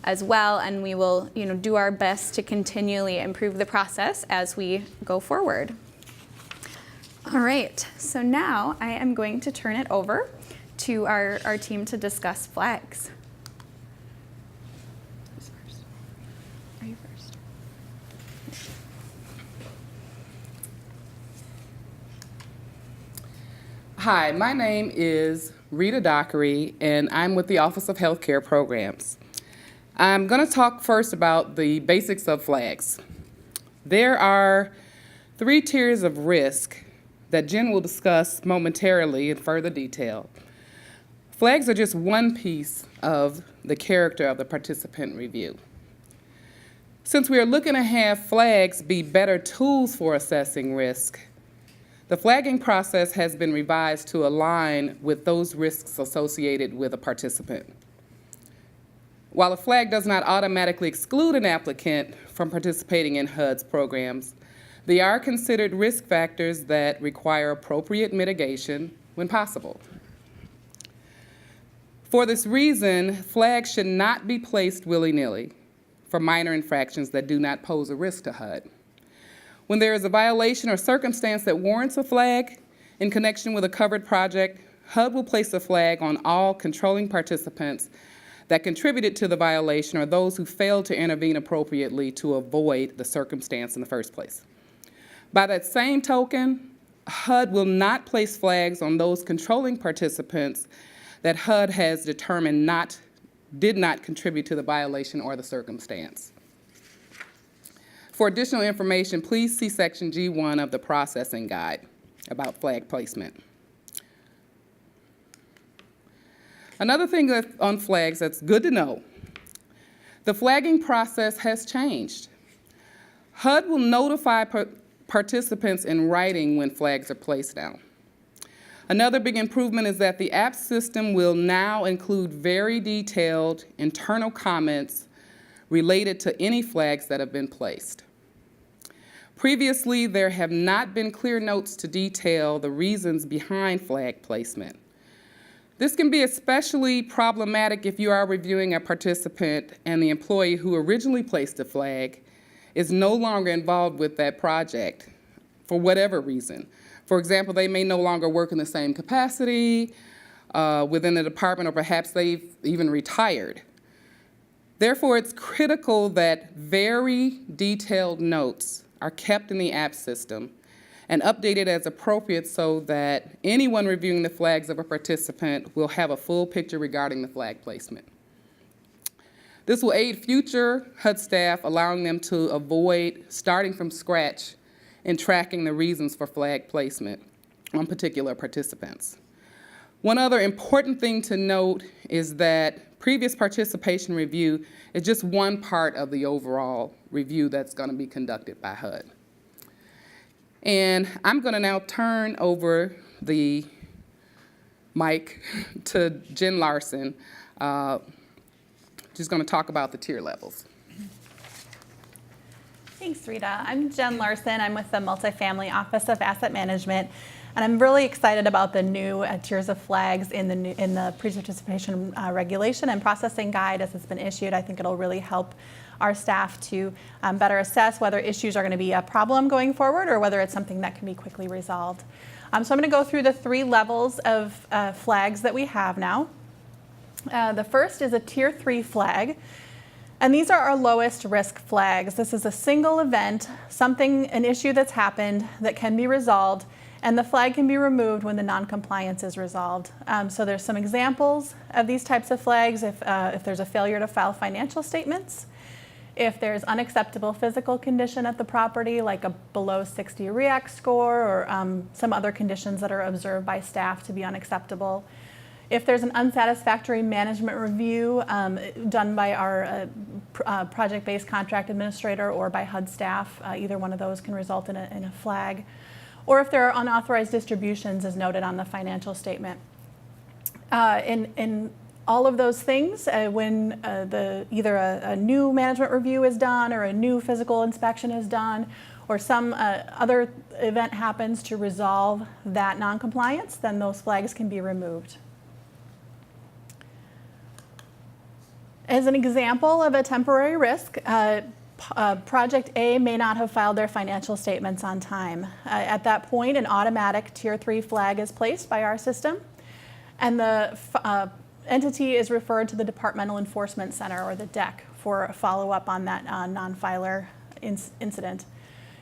as well, and we will, do our best to continually improve the process as we go forward. All right, so now I am going to turn it over to our team to discuss flags. Are you first? Hi, my name is Rita Dockery, and I'm with the Office of Healthcare Programs. I'm going to talk first about the basics of flags. There are 3 tiers of risk that Jen will discuss momentarily in further detail. Flags are just one piece of the character of the participant review. Since we are looking to have flags be better tools for assessing risk, the flagging process has been revised to align with those risks associated with a participant. While a flag does not automatically exclude an applicant from participating in HUD's programs, they are considered risk factors that require appropriate mitigation when possible. For this reason, flags should not be placed willy-nilly for minor infractions that do not pose a risk to HUD. When there is a violation or circumstance that warrants a flag in connection with a covered project, HUD will place a flag on all controlling participants that contributed to the violation or those who failed to intervene appropriately to avoid the circumstance in the first place. By that same token, HUD will not place flags on those controlling participants that HUD has determined did not contribute to the violation or the circumstance. For additional information, please see Section G1 of the Processing Guide about flag placement. Another thing on flags that's good to know, the flagging process has changed. HUD will notify participants in writing when flags are placed down. Another big improvement is that the app system will now include very detailed internal comments related to any flags that have been placed. Previously, there have not been clear notes to detail the reasons behind flag placement. This can be especially problematic if you are reviewing a participant and the employee who originally placed a flag is no longer involved with that project for whatever reason. For example, they may no longer work in the same capacity within the department, or perhaps they've even retired. Therefore, it's critical that very detailed notes are kept in the app system and updated as appropriate so that anyone reviewing the flags of a participant will have a full picture regarding the flag placement. This will aid future HUD staff, allowing them to avoid starting from scratch in tracking the reasons for flag placement on particular participants. One other important thing to note is that previous participation review is just one part of the overall review that's going to be conducted by HUD. And I'm going to now turn over the mic to Jen Larson. She's going to talk about the tier levels. Thanks, Rita. I'm Jen Larson. I'm with the Multifamily Office of Asset Management, and I'm really excited about the new tiers of flags in the pre-participation regulation and processing guide as it's been issued. I think it'll really help our staff to better assess whether issues are going to be a problem going forward or whether it's something that can be quickly resolved. So I'm going to go through the 3 levels of flags that we have now. The first is a Tier 3 flag. And these are our lowest risk flags. This is a single event, an issue that's happened that can be resolved, and the flag can be removed when the non-compliance is resolved. So there's some examples of these types of flags if there's a failure to file financial statements, if there's unacceptable physical condition at the property, like a below 60 REACT score, or some other conditions that are observed by staff to be unacceptable. If there's an unsatisfactory management review done by our project-based contract administrator or by HUD staff, either one of those can result in a flag. Or if there are unauthorized distributions as noted on the financial statement. In all of those things, when either a new management review is done or a new physical inspection is done, or some other event happens to resolve that non-compliance, then those flags can be removed. As an example of a temporary risk, Project A may not have filed their financial statements on time. At that point, an automatic Tier 3 flag is placed by our system, And the entity is referred to the Departmental Enforcement Center, or the DEC, for a follow-up on that non-filer incident.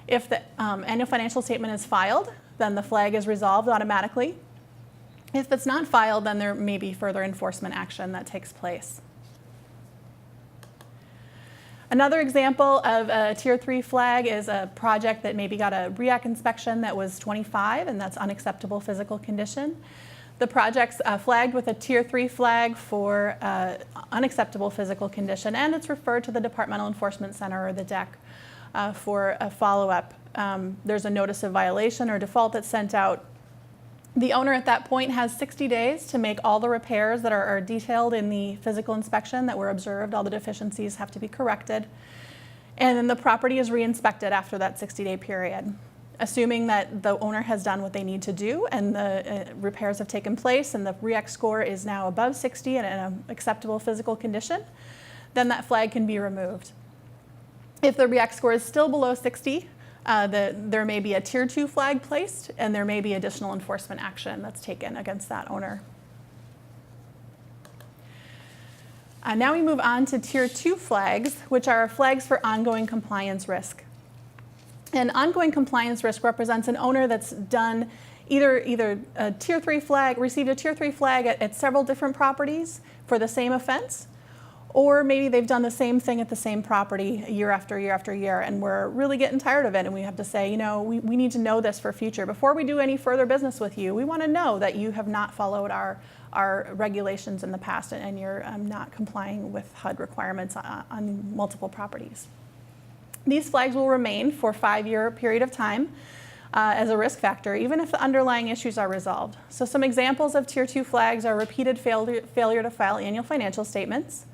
If the annual financial statement is filed, then the flag is resolved automatically. If it's not filed, then there may be further enforcement action that takes place. Another example of a Tier 3 flag is a project that maybe got a REAC inspection that was 25, and that's unacceptable physical condition. The project's flagged with a Tier 3 flag for unacceptable physical condition, and it's referred to the Departmental Enforcement Center, or the DEC, for a follow-up. There's a notice of violation or default that's sent out. The owner at that point has 60 days to make all the repairs that are detailed in the physical inspection that were observed. All the deficiencies have to be corrected. And then the property is re-inspected after that 60-day period. Assuming that the owner has done what they need to do and the repairs have taken place and the REAC score is now above 60 and in an acceptable physical condition, then that flag can be removed. If the REAC score is still below 60, there may be a Tier 2 flag placed, and there may be additional enforcement action that's taken against that owner. Now we move on to Tier 2 flags, which are flags for ongoing compliance risk. And ongoing compliance risk represents an owner that's done either a Tier 3 flag, received a Tier 3 flag at several different properties for the same offense, or maybe they've done the same thing at the same property year after year after year, and we're really getting tired of it, and we have to say, you know, we need to know this for future. Before we do any further business with you, we want to know that you have not followed our regulations in the past, and you're not complying with HUD requirements on multiple properties. These flags will remain for a 5-year period of time as a risk factor, even if the underlying issues are resolved. So some examples of Tier 2 flags are repeated failure to file annual financial statements,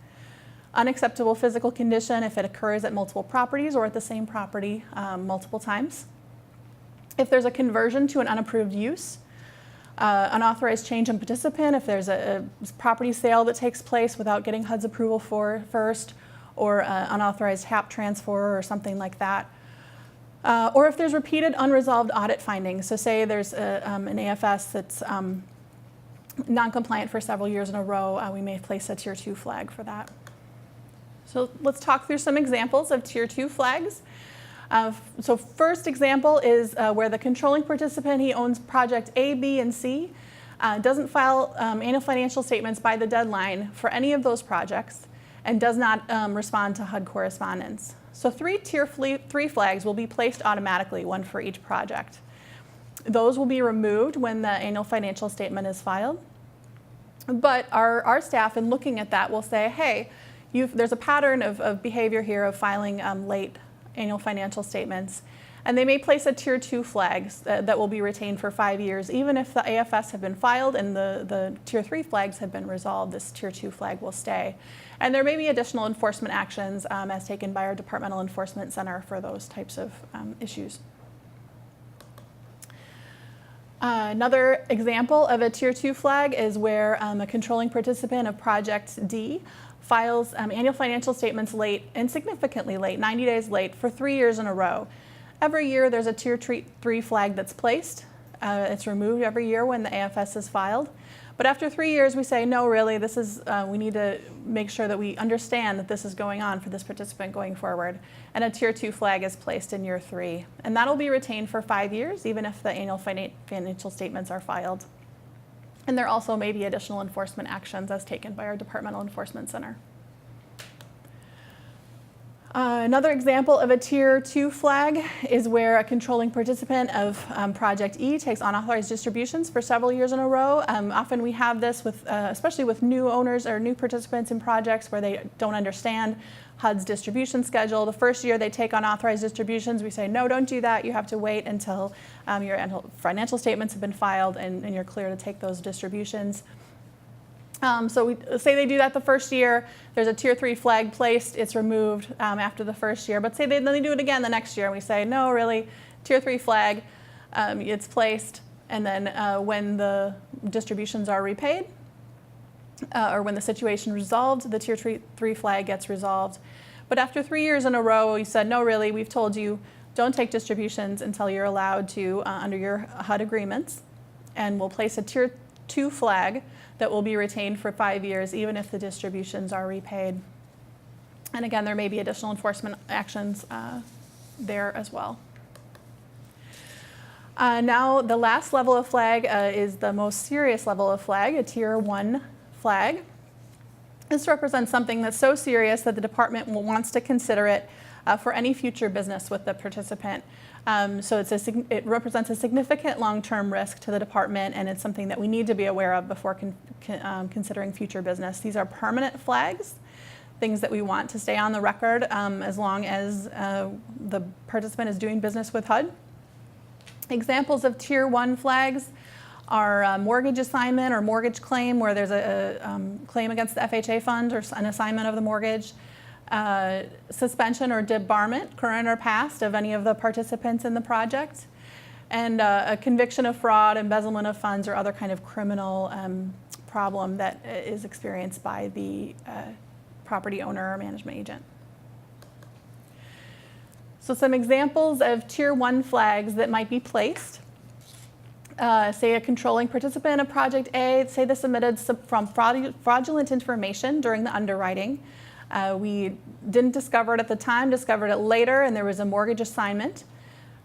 unacceptable physical condition if it occurs at multiple properties or at the same property multiple times. If there's a conversion to an unapproved use, unauthorized change in participant, if there's a property sale that takes place without getting HUD's approval first, or unauthorized HAP transfer or something like that. Or if there's repeated unresolved audit findings. So say there's an AFS that's non-compliant for several years in a row, we may place a Tier 2 flag for that. So let's talk through some examples of Tier 2 flags. So first example is where the controlling participant, he owns project A, B, and C, doesn't file annual financial statements by the deadline for any of those projects, and does not respond to HUD correspondence. So 3 Tier 3 flags will be placed automatically, one for each project. Those will be removed when the annual financial statement is filed. But our staff, in looking at that, will say, hey, there's a pattern of behavior here of filing late annual financial statements. And they may place a Tier 2 flags that will be retained for 5 years. Even if the AFS have been filed and the Tier 3 flags have been resolved, this Tier 2 flag will stay. And there may be additional enforcement actions as taken by our Departmental Enforcement Center for those types of issues. Another example of a Tier 2 flag is where a controlling participant of Project D files annual financial statements late, and significantly late, 90 days late, for 3 years in a row. Every year there's a Tier 3 flag that's placed. It's removed every year when the AFS is filed. But after 3 years we say, no, really, this is, we need to make sure that we understand that this is going on for this participant going forward. And a Tier 2 flag is placed in year 3. And that'll be retained for 5 years, even if the annual financial statements are filed. And there also may be additional enforcement actions as taken by our Departmental Enforcement Center. Another example of a Tier 2 flag is where a controlling participant of Project E takes unauthorized distributions for several years in a row. Often we have this with, especially with new owners or new participants in projects where they don't understand HUD's distribution schedule. The first year they take unauthorized distributions, we say, no, don't do that. You have to wait until your financial statements have been filed and you're clear to take those distributions. So we say they do that the first year, there's a Tier 3 flag placed, it's removed after the first year. But say then they do it again the next year, and we say, no, really, Tier 3 flag, it's placed, and then when the distributions are repaid, or when the situation is resolved, the Tier 3 flag gets resolved. But after 3 years in a row, we said, no, really, we've told you, don't take distributions until you're allowed to under your HUD agreements, and we'll place a Tier to flag that will be retained for 5 years, even if the distributions are repaid. And again, there may be additional enforcement actions there as well. Now, the last level of flag is the most serious level of flag, a Tier 1 flag. This represents something that's so serious that the department wants to consider it for any future business with the participant. So it represents a significant long-term risk to the department, and it's something that we need to be aware of before considering future business. These are permanent flags, things that we want to stay on the record as long as the participant is doing business with HUD. Examples of Tier 1 flags are mortgage assignment or mortgage claim, where there's a claim against the FHA fund or an assignment of the mortgage. Suspension or debarment, current or past, of any of the participants in the project. And a conviction of fraud, embezzlement of funds, or other kind of criminal problem that is experienced by the property owner or management agent. So some examples of Tier 1 flags that might be placed. Say a controlling participant of Project A, say they submitted from fraudulent information during the underwriting. We didn't discover it at the time, discovered it later, and there was a mortgage assignment.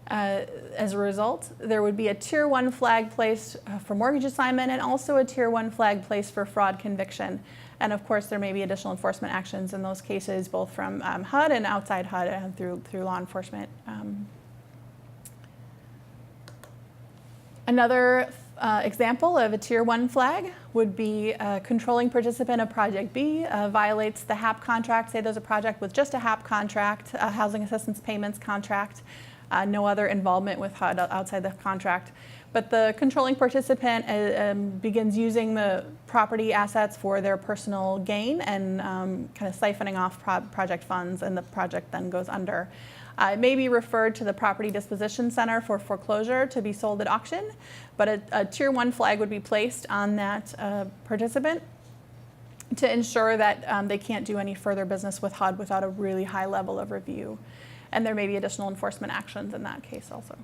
As a result, there would be a Tier 1 flag placed for mortgage assignment, and also a Tier 1 flag placed for fraud conviction. And of course, there may be additional enforcement actions in those cases, both from HUD and outside HUD and through law enforcement. Another example of a Tier 1 flag would be a controlling participant of Project B violates the HAP contract. Say there's a project with just a HAP contract, a housing assistance payments contract, no other involvement with HUD outside the contract. But the controlling participant begins using the property assets for their personal gain and kind of siphoning off project funds, and the project then goes under. It may be referred to the Property Disposition Center for foreclosure to be sold at auction, but a Tier 1 flag would be placed on that participant to ensure that they can't do any further business with HUD without a really high level of review. And there may be additional enforcement actions in that case also.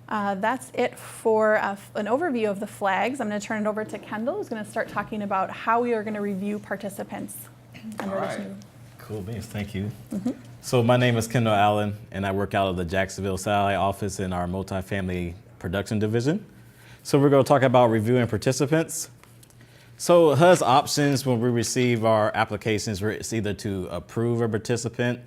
That's it for an overview of the flags. I'm going to turn it over to Kendall, who's going to start talking about how we are going to review participants under this new. Cool beans, thank you. So my name is Kendall Allen, and I work out of the Jacksonville Satellite office in our multifamily production division. So we're going to talk about reviewing participants. So HUD's options when we receive our applications, it's either to approve a participant,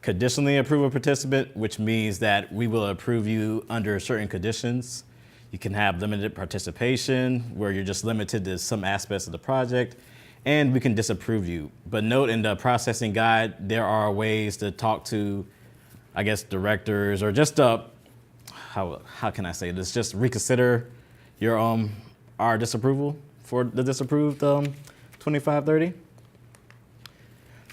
conditionally approve a participant, which means that we will approve you under certain conditions. You can have limited participation, where you're just limited to some aspects of the project, and we can disapprove you. But note in the processing guide, there are ways to talk to, I guess, directors, or just how can I say this? Just reconsider your our disapproval for the disapproved 2530.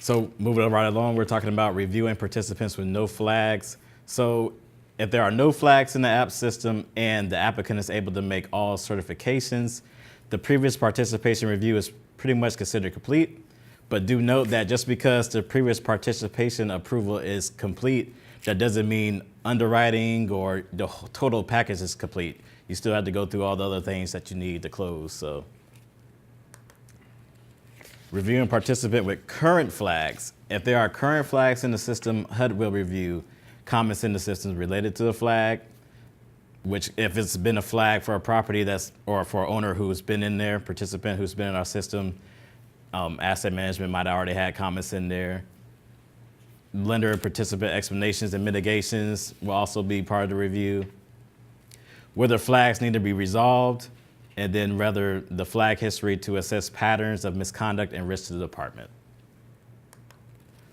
So moving right along, we're talking about reviewing participants with no flags. So if there are no flags in the app system and the applicant is able to make all certifications, the previous participation review is pretty much considered complete. But do note that just because the previous participation approval is complete, that doesn't mean underwriting or the total package is complete. You still have to go through all the other things that you need to close. So reviewing participant with current flags. If there are current flags in the system, HUD will review comments in the system related to the flag, which if it's been a flag for a property or for an owner who's been in there, participant who's been in our system, asset management might have already had comments in there. Lender and participant explanations and mitigations will also be part of the review. Whether flags need to be resolved, and then rather the flag history to assess patterns of misconduct and risk to the department.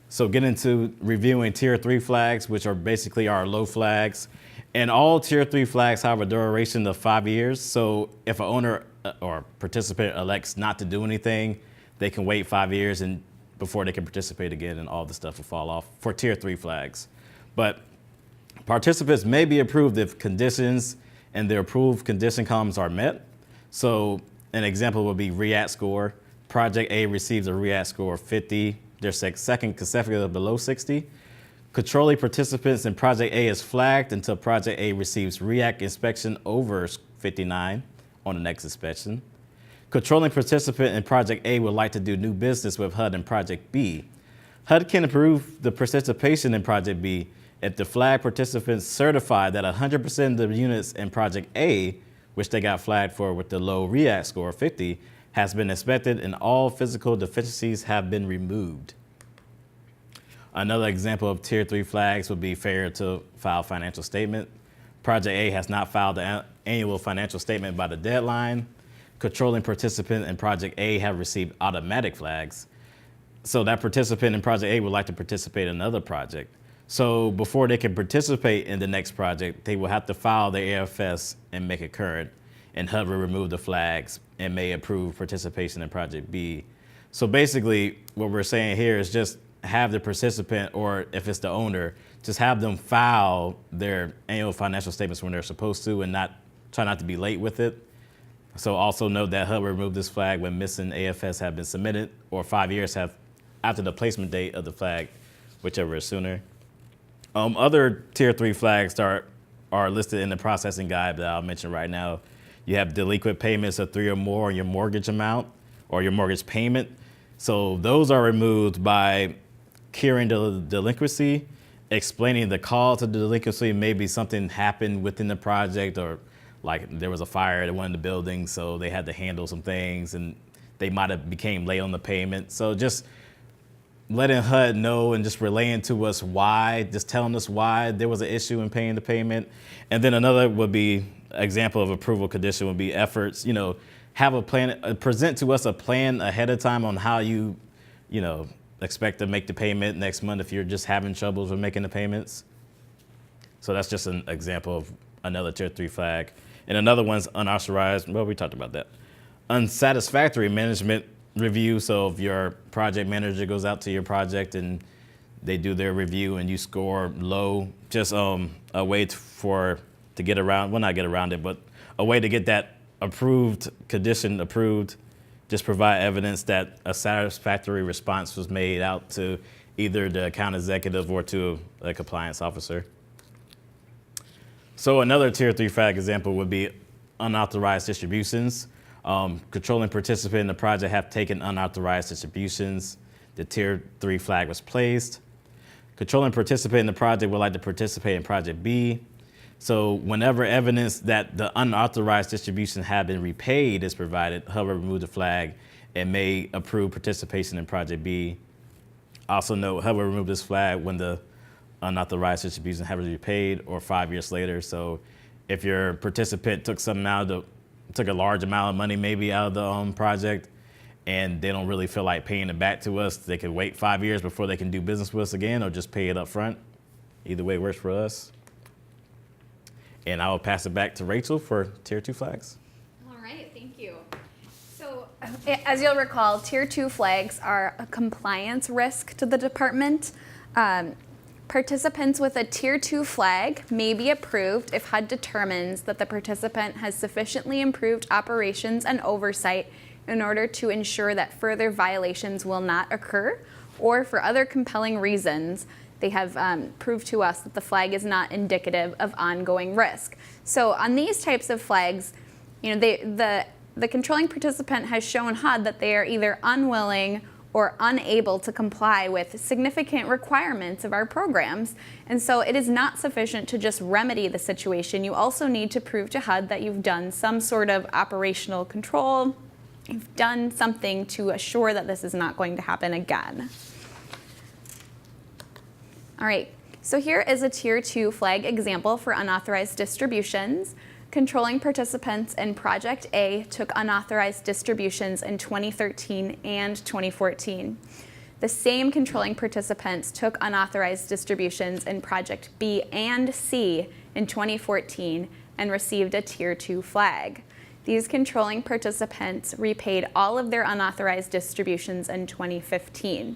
So get into reviewing Tier 3 flags, which are basically our low flags. And all Tier 3 flags have a duration of 5 years. So if an owner or participant elects not to do anything, they can wait 5 years and before they can participate again, and all the stuff will fall off for Tier 3 flags. But participants may be approved if conditions and their approved condition columns are met. So an example would be REACT score. Project A receives a REACT score of 50. Their second consecutive below 60. Controlling participants in Project A is flagged until Project A receives REACT inspection over 59 on the next inspection. Controlling participant in Project A would like to do new business with HUD in Project B. HUD can approve the participation in Project B if the flag participants certify that 100% of the units in Project A, which they got flagged for with the low REACT score of 50, has been inspected and all physical deficiencies have been removed. Another example of Tier 3 flags would be failure to file financial statement. Project A has not filed the annual financial statement by the deadline. Controlling participant in Project A have received automatic flags. So that participant in Project A would like to participate in another project. So before they can participate in the next project, they will have to file their AFS and make it current. And HUD will remove the flags and may approve participation in Project B. So basically, what we're saying here is just have the participant, or if it's the owner, just have them file their annual financial statements when they're supposed to and try not to be late with it. So also note that HUD will remove this flag when missing AFS have been submitted or 5 years after the placement date of the flag, whichever is sooner. Other Tier 3 flags are listed in the processing guide that I'll mention right now. You have delinquent payments of 3 or more on your mortgage amount or your mortgage payment. So those are removed by curing the delinquency, explaining the cause of the delinquency. Maybe something happened within the project, or like there was a fire at one of the buildings, so they had to handle some things and they might have became late on the payment. So just letting HUD know and just relaying to us why, just telling us why there was an issue in paying the payment. And then another would be, example of approval condition would be efforts, have a plan, present to us a plan ahead of time on how you expect to make the payment next month if you're just having troubles with making the payments. So that's just an example of another Tier 3 flag. And another one's unauthorized, well, we talked about that. Unsatisfactory management review. So if your project manager goes out to your project and they do their review and you score low, just a way to get around, well, not get around it, but a way to get that condition approved, just provide evidence that a satisfactory response was made out to either the account executive or to a compliance officer. So another Tier 3 flag example would be unauthorized distributions. Controlling participant in the project have taken unauthorized distributions. The Tier 3 flag was placed. Controlling participant in the project would like to participate in Project B. So whenever evidence that the unauthorized distribution have been repaid is provided, HUD will remove the flag and may approve participation in Project B. Also note, HUD will remove this flag when the unauthorized distribution have been repaid or 5 years later. So if your participant took a large amount of money maybe out of the project and they don't really feel like paying it back to us, they could wait 5 years before they can do business with us again, or just pay it up front. Either way works for us. And I will pass it back to Rachel for Tier 2 flags. All right, thank you. So as you'll recall, Tier 2 flags are a compliance risk to the department. Participants with a Tier 2 flag may be approved if HUD determines that the participant has sufficiently improved operations and oversight in order to ensure that further violations will not occur, or for other compelling reasons, they have proved to us that the flag is not indicative of ongoing risk. So on these types of flags, the controlling participant has shown HUD that they are either unwilling or unable to comply with significant requirements of our programs. And so it is not sufficient to just remedy the situation. You also need to prove to HUD that you've done some sort of operational control, you've done something to assure that this is not going to happen again. All right, so here is a Tier 2 flag example for unauthorized distributions. Controlling participants in Project A took unauthorized distributions in 2013 and 2014. The same controlling participants took unauthorized distributions in Project B and C in 2014 and received a Tier 2 flag. These controlling participants repaid all of their unauthorized distributions in 2015.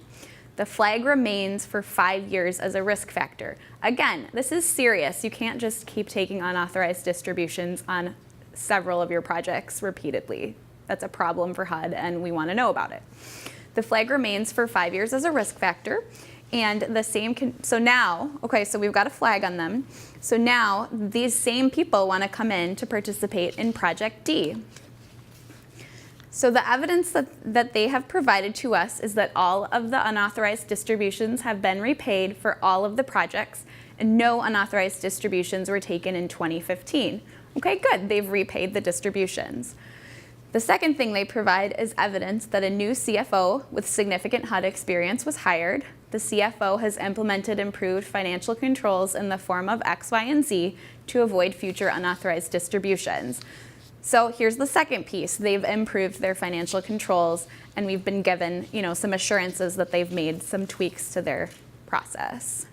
The flag remains for 5 years as a risk factor. Again, this is serious. You can't just keep taking unauthorized distributions on several of your projects repeatedly. That's a problem for HUD, and we want to know about it. The flag remains for 5 years as a risk factor, And the same so now, okay, so we've got a flag on them. So now these same people want to come in to participate in Project D. So the evidence that they have provided to us is that all of the unauthorized distributions have been repaid for all of the projects, and no unauthorized distributions were taken in 2015. Okay, good, they've repaid the distributions. The second thing they provide is evidence that a new CFO with significant HUD experience was hired. The CFO has implemented improved financial controls in the form of X, Y, and Z to avoid future unauthorized distributions. So here's the second piece. They've improved their financial controls, and we've been given, some assurances that they've made some tweaks to their process.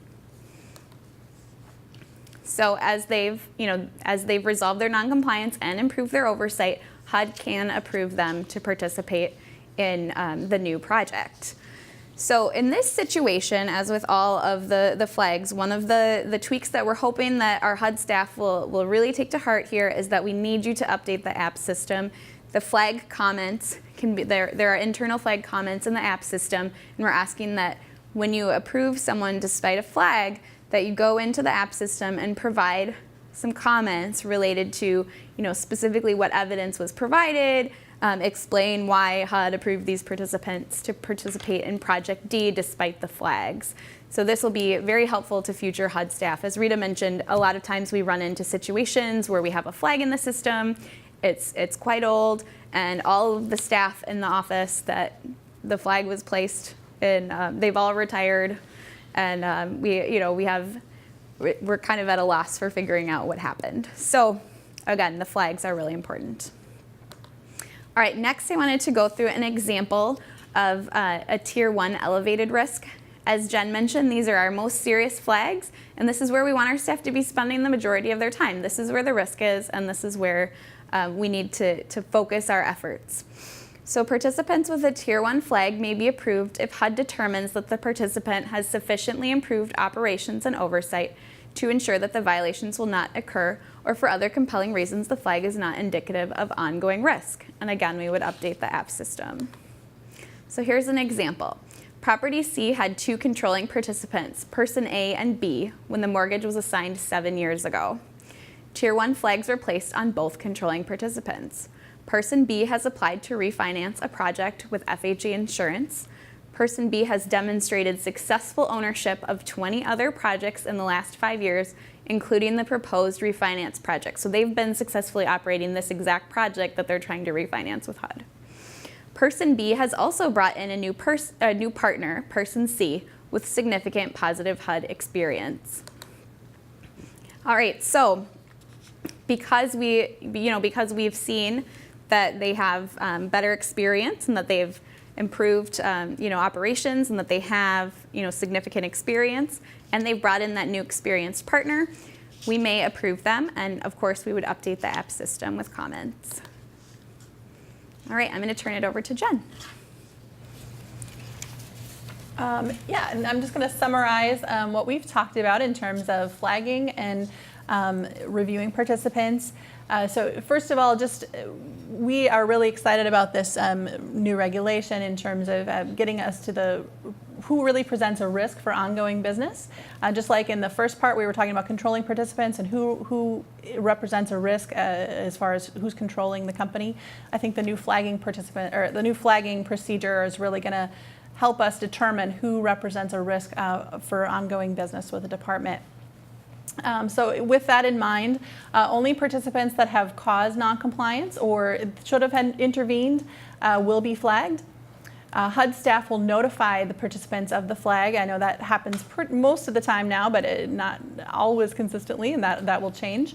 So as they've resolved their noncompliance and improved their oversight, HUD can approve them to participate in the new project. So in this situation, as with all of the flags, one of the tweaks that we're hoping that our HUD staff will really take to heart here is that we need you to update the app system. The flag comments can be, there are internal flag comments in the app system, and we're asking that when you approve someone despite a flag, that you go into the app system and provide some comments related to, specifically what evidence was provided, explain why HUD approved these participants to participate in Project D despite the flags. So this will be very helpful to future HUD staff. As Rita mentioned, a lot of times we run into situations where we have a flag in the system, it's quite old, and all of the staff in the office that the flag was placed in, they've all retired, and we're kind of at a loss for figuring out what happened. So again, the flags are really important. All right, next I wanted to go through an example of a Tier 1 elevated risk. As Jen mentioned, these are our most serious flags, and this is where we want our staff to be spending the majority of their time. This is where the risk is, and this is where we need to focus our efforts. So participants with a Tier 1 flag may be approved if HUD determines that the participant has sufficiently improved operations and oversight to ensure that the violations will not occur, or for other compelling reasons the flag is not indicative of ongoing risk. And again, we would update the app system. So here's an example. Property C had 2 controlling participants, person A and B, when the mortgage was assigned 7 years ago. Tier 1 flags were placed on both controlling participants. Person B has applied to refinance a project with FHA insurance. Person B has demonstrated successful ownership of 20 other projects in the last 5 years, including the proposed refinance project. So they've been successfully operating this exact project that they're trying to refinance with HUD. Person B has also brought in a new partner, person C, with significant positive HUD experience. All right, so because we've seen that they have better experience and that they've improved operations and that they have significant experience and they've brought in that new experienced partner, we may approve them, and of course we would update the app system with comments. All right, I'm going to turn it over to Jen. Yeah, and I'm just going to summarize what we've talked about in terms of flagging and reviewing participants. So first of all, we are really excited about this new regulation in terms of getting us to who really presents a risk for ongoing business. Just like in the first part, we were talking about controlling participants and who represents a risk as far as who's controlling the company. I think the new flagging procedure is really going to help us determine who represents a risk for ongoing business with the department. So with that in mind, only participants that have caused noncompliance or should have intervened will be flagged. HUD staff will notify the participants of the flag. I know that happens most of the time now, but not always consistently, and that will change.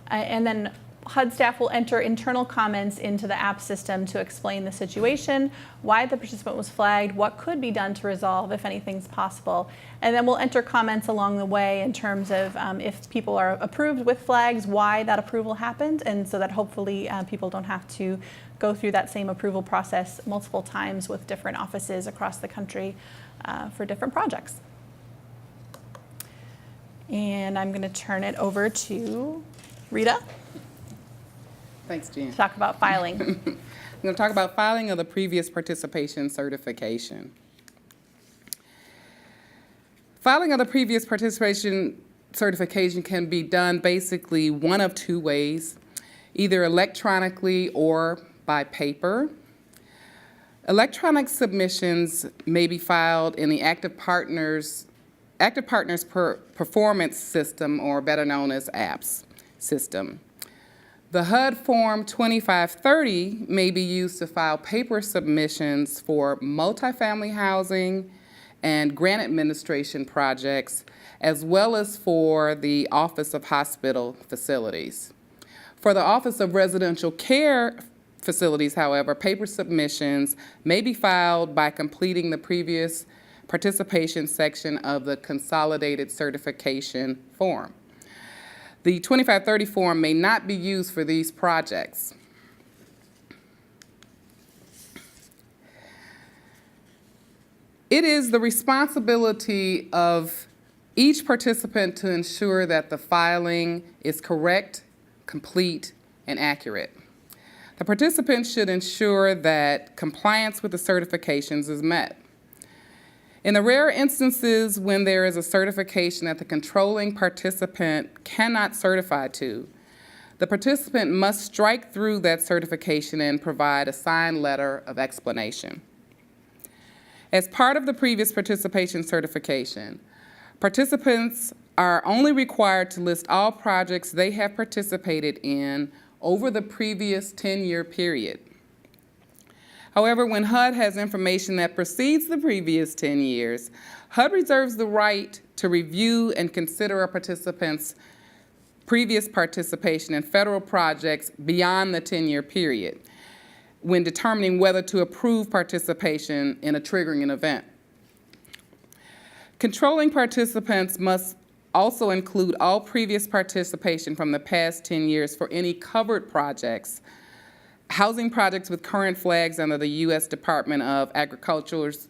And then HUD staff will enter internal comments into the app system to explain the situation, why the participant was flagged, what could be done to resolve if anything's possible. And then we'll enter comments along the way in terms of if people are approved with flags, why that approval happened, and so that hopefully people don't have to go through that same approval process multiple times with different offices across the country for different projects. And I'm going to turn it over to Rita. Thanks, Jen. To talk about filing. I'm going to talk about filing of the previous participation certification. Filing of the previous participation certification can be done basically one of two ways, either electronically or by paper. Electronic submissions may be filed in the Active Partners Performance System, or better known as APPS system. The HUD Form 2530 may be used to file paper submissions for multifamily housing and grant administration projects, as well as for the Office of Hospital Facilities. For the Office of Residential Care Facilities, however, paper submissions may be filed by completing the previous participation section of the Consolidated Certification Form. The 2530 form may not be used for these projects. It is the responsibility of each participant to ensure that the filing is correct, complete, and accurate. The participant should ensure that compliance with the certifications is met. In the rare instances when there is a certification that the controlling participant cannot certify to, the participant must strike through that certification and provide a signed letter of explanation. As part of the previous participation certification, participants are only required to list all projects they have participated in over the previous 10-year period. However, when HUD has information that precedes the previous 10 years, HUD reserves the right to review and consider a participant's previous participation in federal projects beyond the 10-year period when determining whether to approve participation in a triggering event. Controlling participants must also include all previous participation from the past 10 years for any covered projects, housing projects with current flags under the U.S. Department of Agriculture's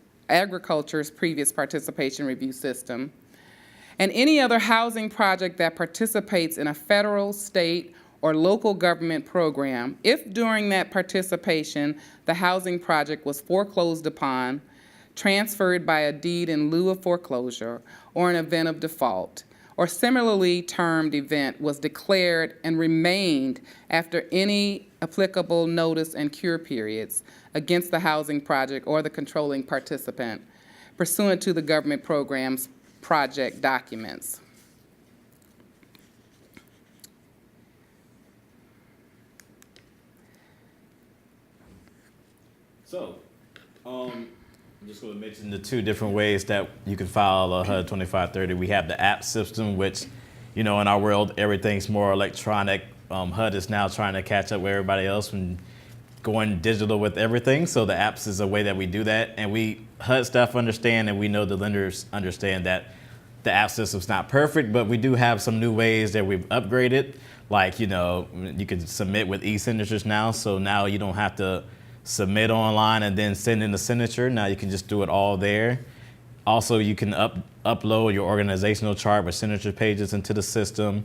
previous participation review system, and any other housing project that participates in a federal, state, or local government program if during that participation the housing project was foreclosed upon, transferred by a deed in lieu of foreclosure, or an event of default, or similarly termed event was declared and remained after any applicable notice and cure periods against the housing project or the controlling participant pursuant to the government program's project documents. So, I'm just going to mention the two different ways that you can file a HUD 2530. We have the app system, which, in our world, everything's more electronic. HUD is now trying to catch up with everybody else and going digital with everything. So the apps is a way that we do that. And HUD staff understand, and we know the lenders understand that the app system's not perfect, but we do have some new ways that we've upgraded. Like, you can submit with e-signatures now. So now you don't have to submit online and then send in the signature. Now you can just do it all there. Also, you can upload your organizational chart with signature pages into the system.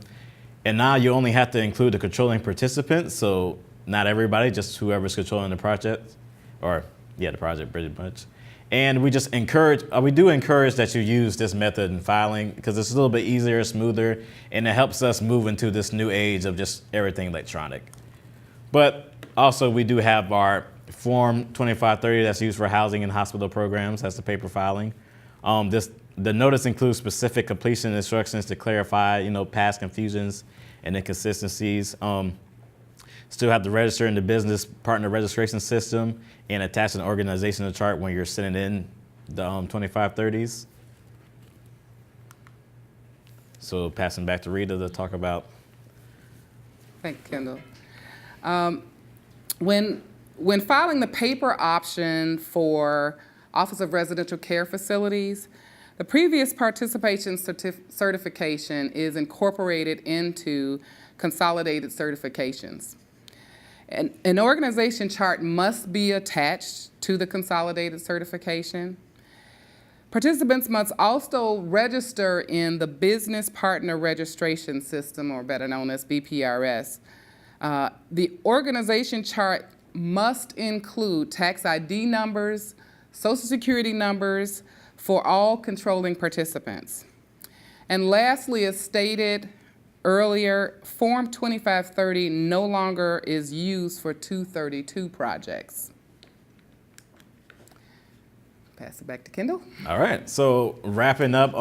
And now you only have to include the controlling participants. So not everybody, just whoever's controlling the project, the project pretty much. And we just we do encourage that you use this method in filing because it's a little bit easier, smoother, and it helps us move into this new age of just everything electronic. But also we do have our Form 2530 that's used for housing and hospital programs. That's the paper filing. The notice includes specific completion instructions to clarify, past confusions and inconsistencies. Still have to register in the business partner registration system and attach an organizational chart when you're sending in the 2530s. So passing back to Rita to talk about. Thank you, Kendall. When filing the paper option for Office of Residential Care Facilities, the previous participation certification is incorporated into consolidated certifications. An organization chart must be attached to the consolidated certification. Participants must also register in the Business Partner Registration System, or better known as BPRS. The organization chart must include tax ID numbers, Social Security numbers, for all controlling participants. And lastly, as stated earlier, Form 2530 no longer is used for 232 projects. Pass it back to Kendall. All right. So wrapping up,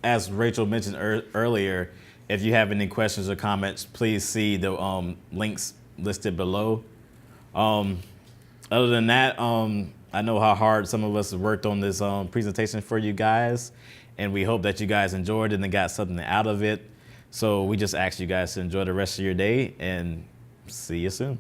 as Rachel mentioned earlier, if you have any questions or comments, please see the links listed below. Other than that, I know how hard some of us have worked on this presentation for you guys, and we hope that you guys enjoyed it and got something out of it. So we just ask you guys to enjoy the rest of your day, and see you soon.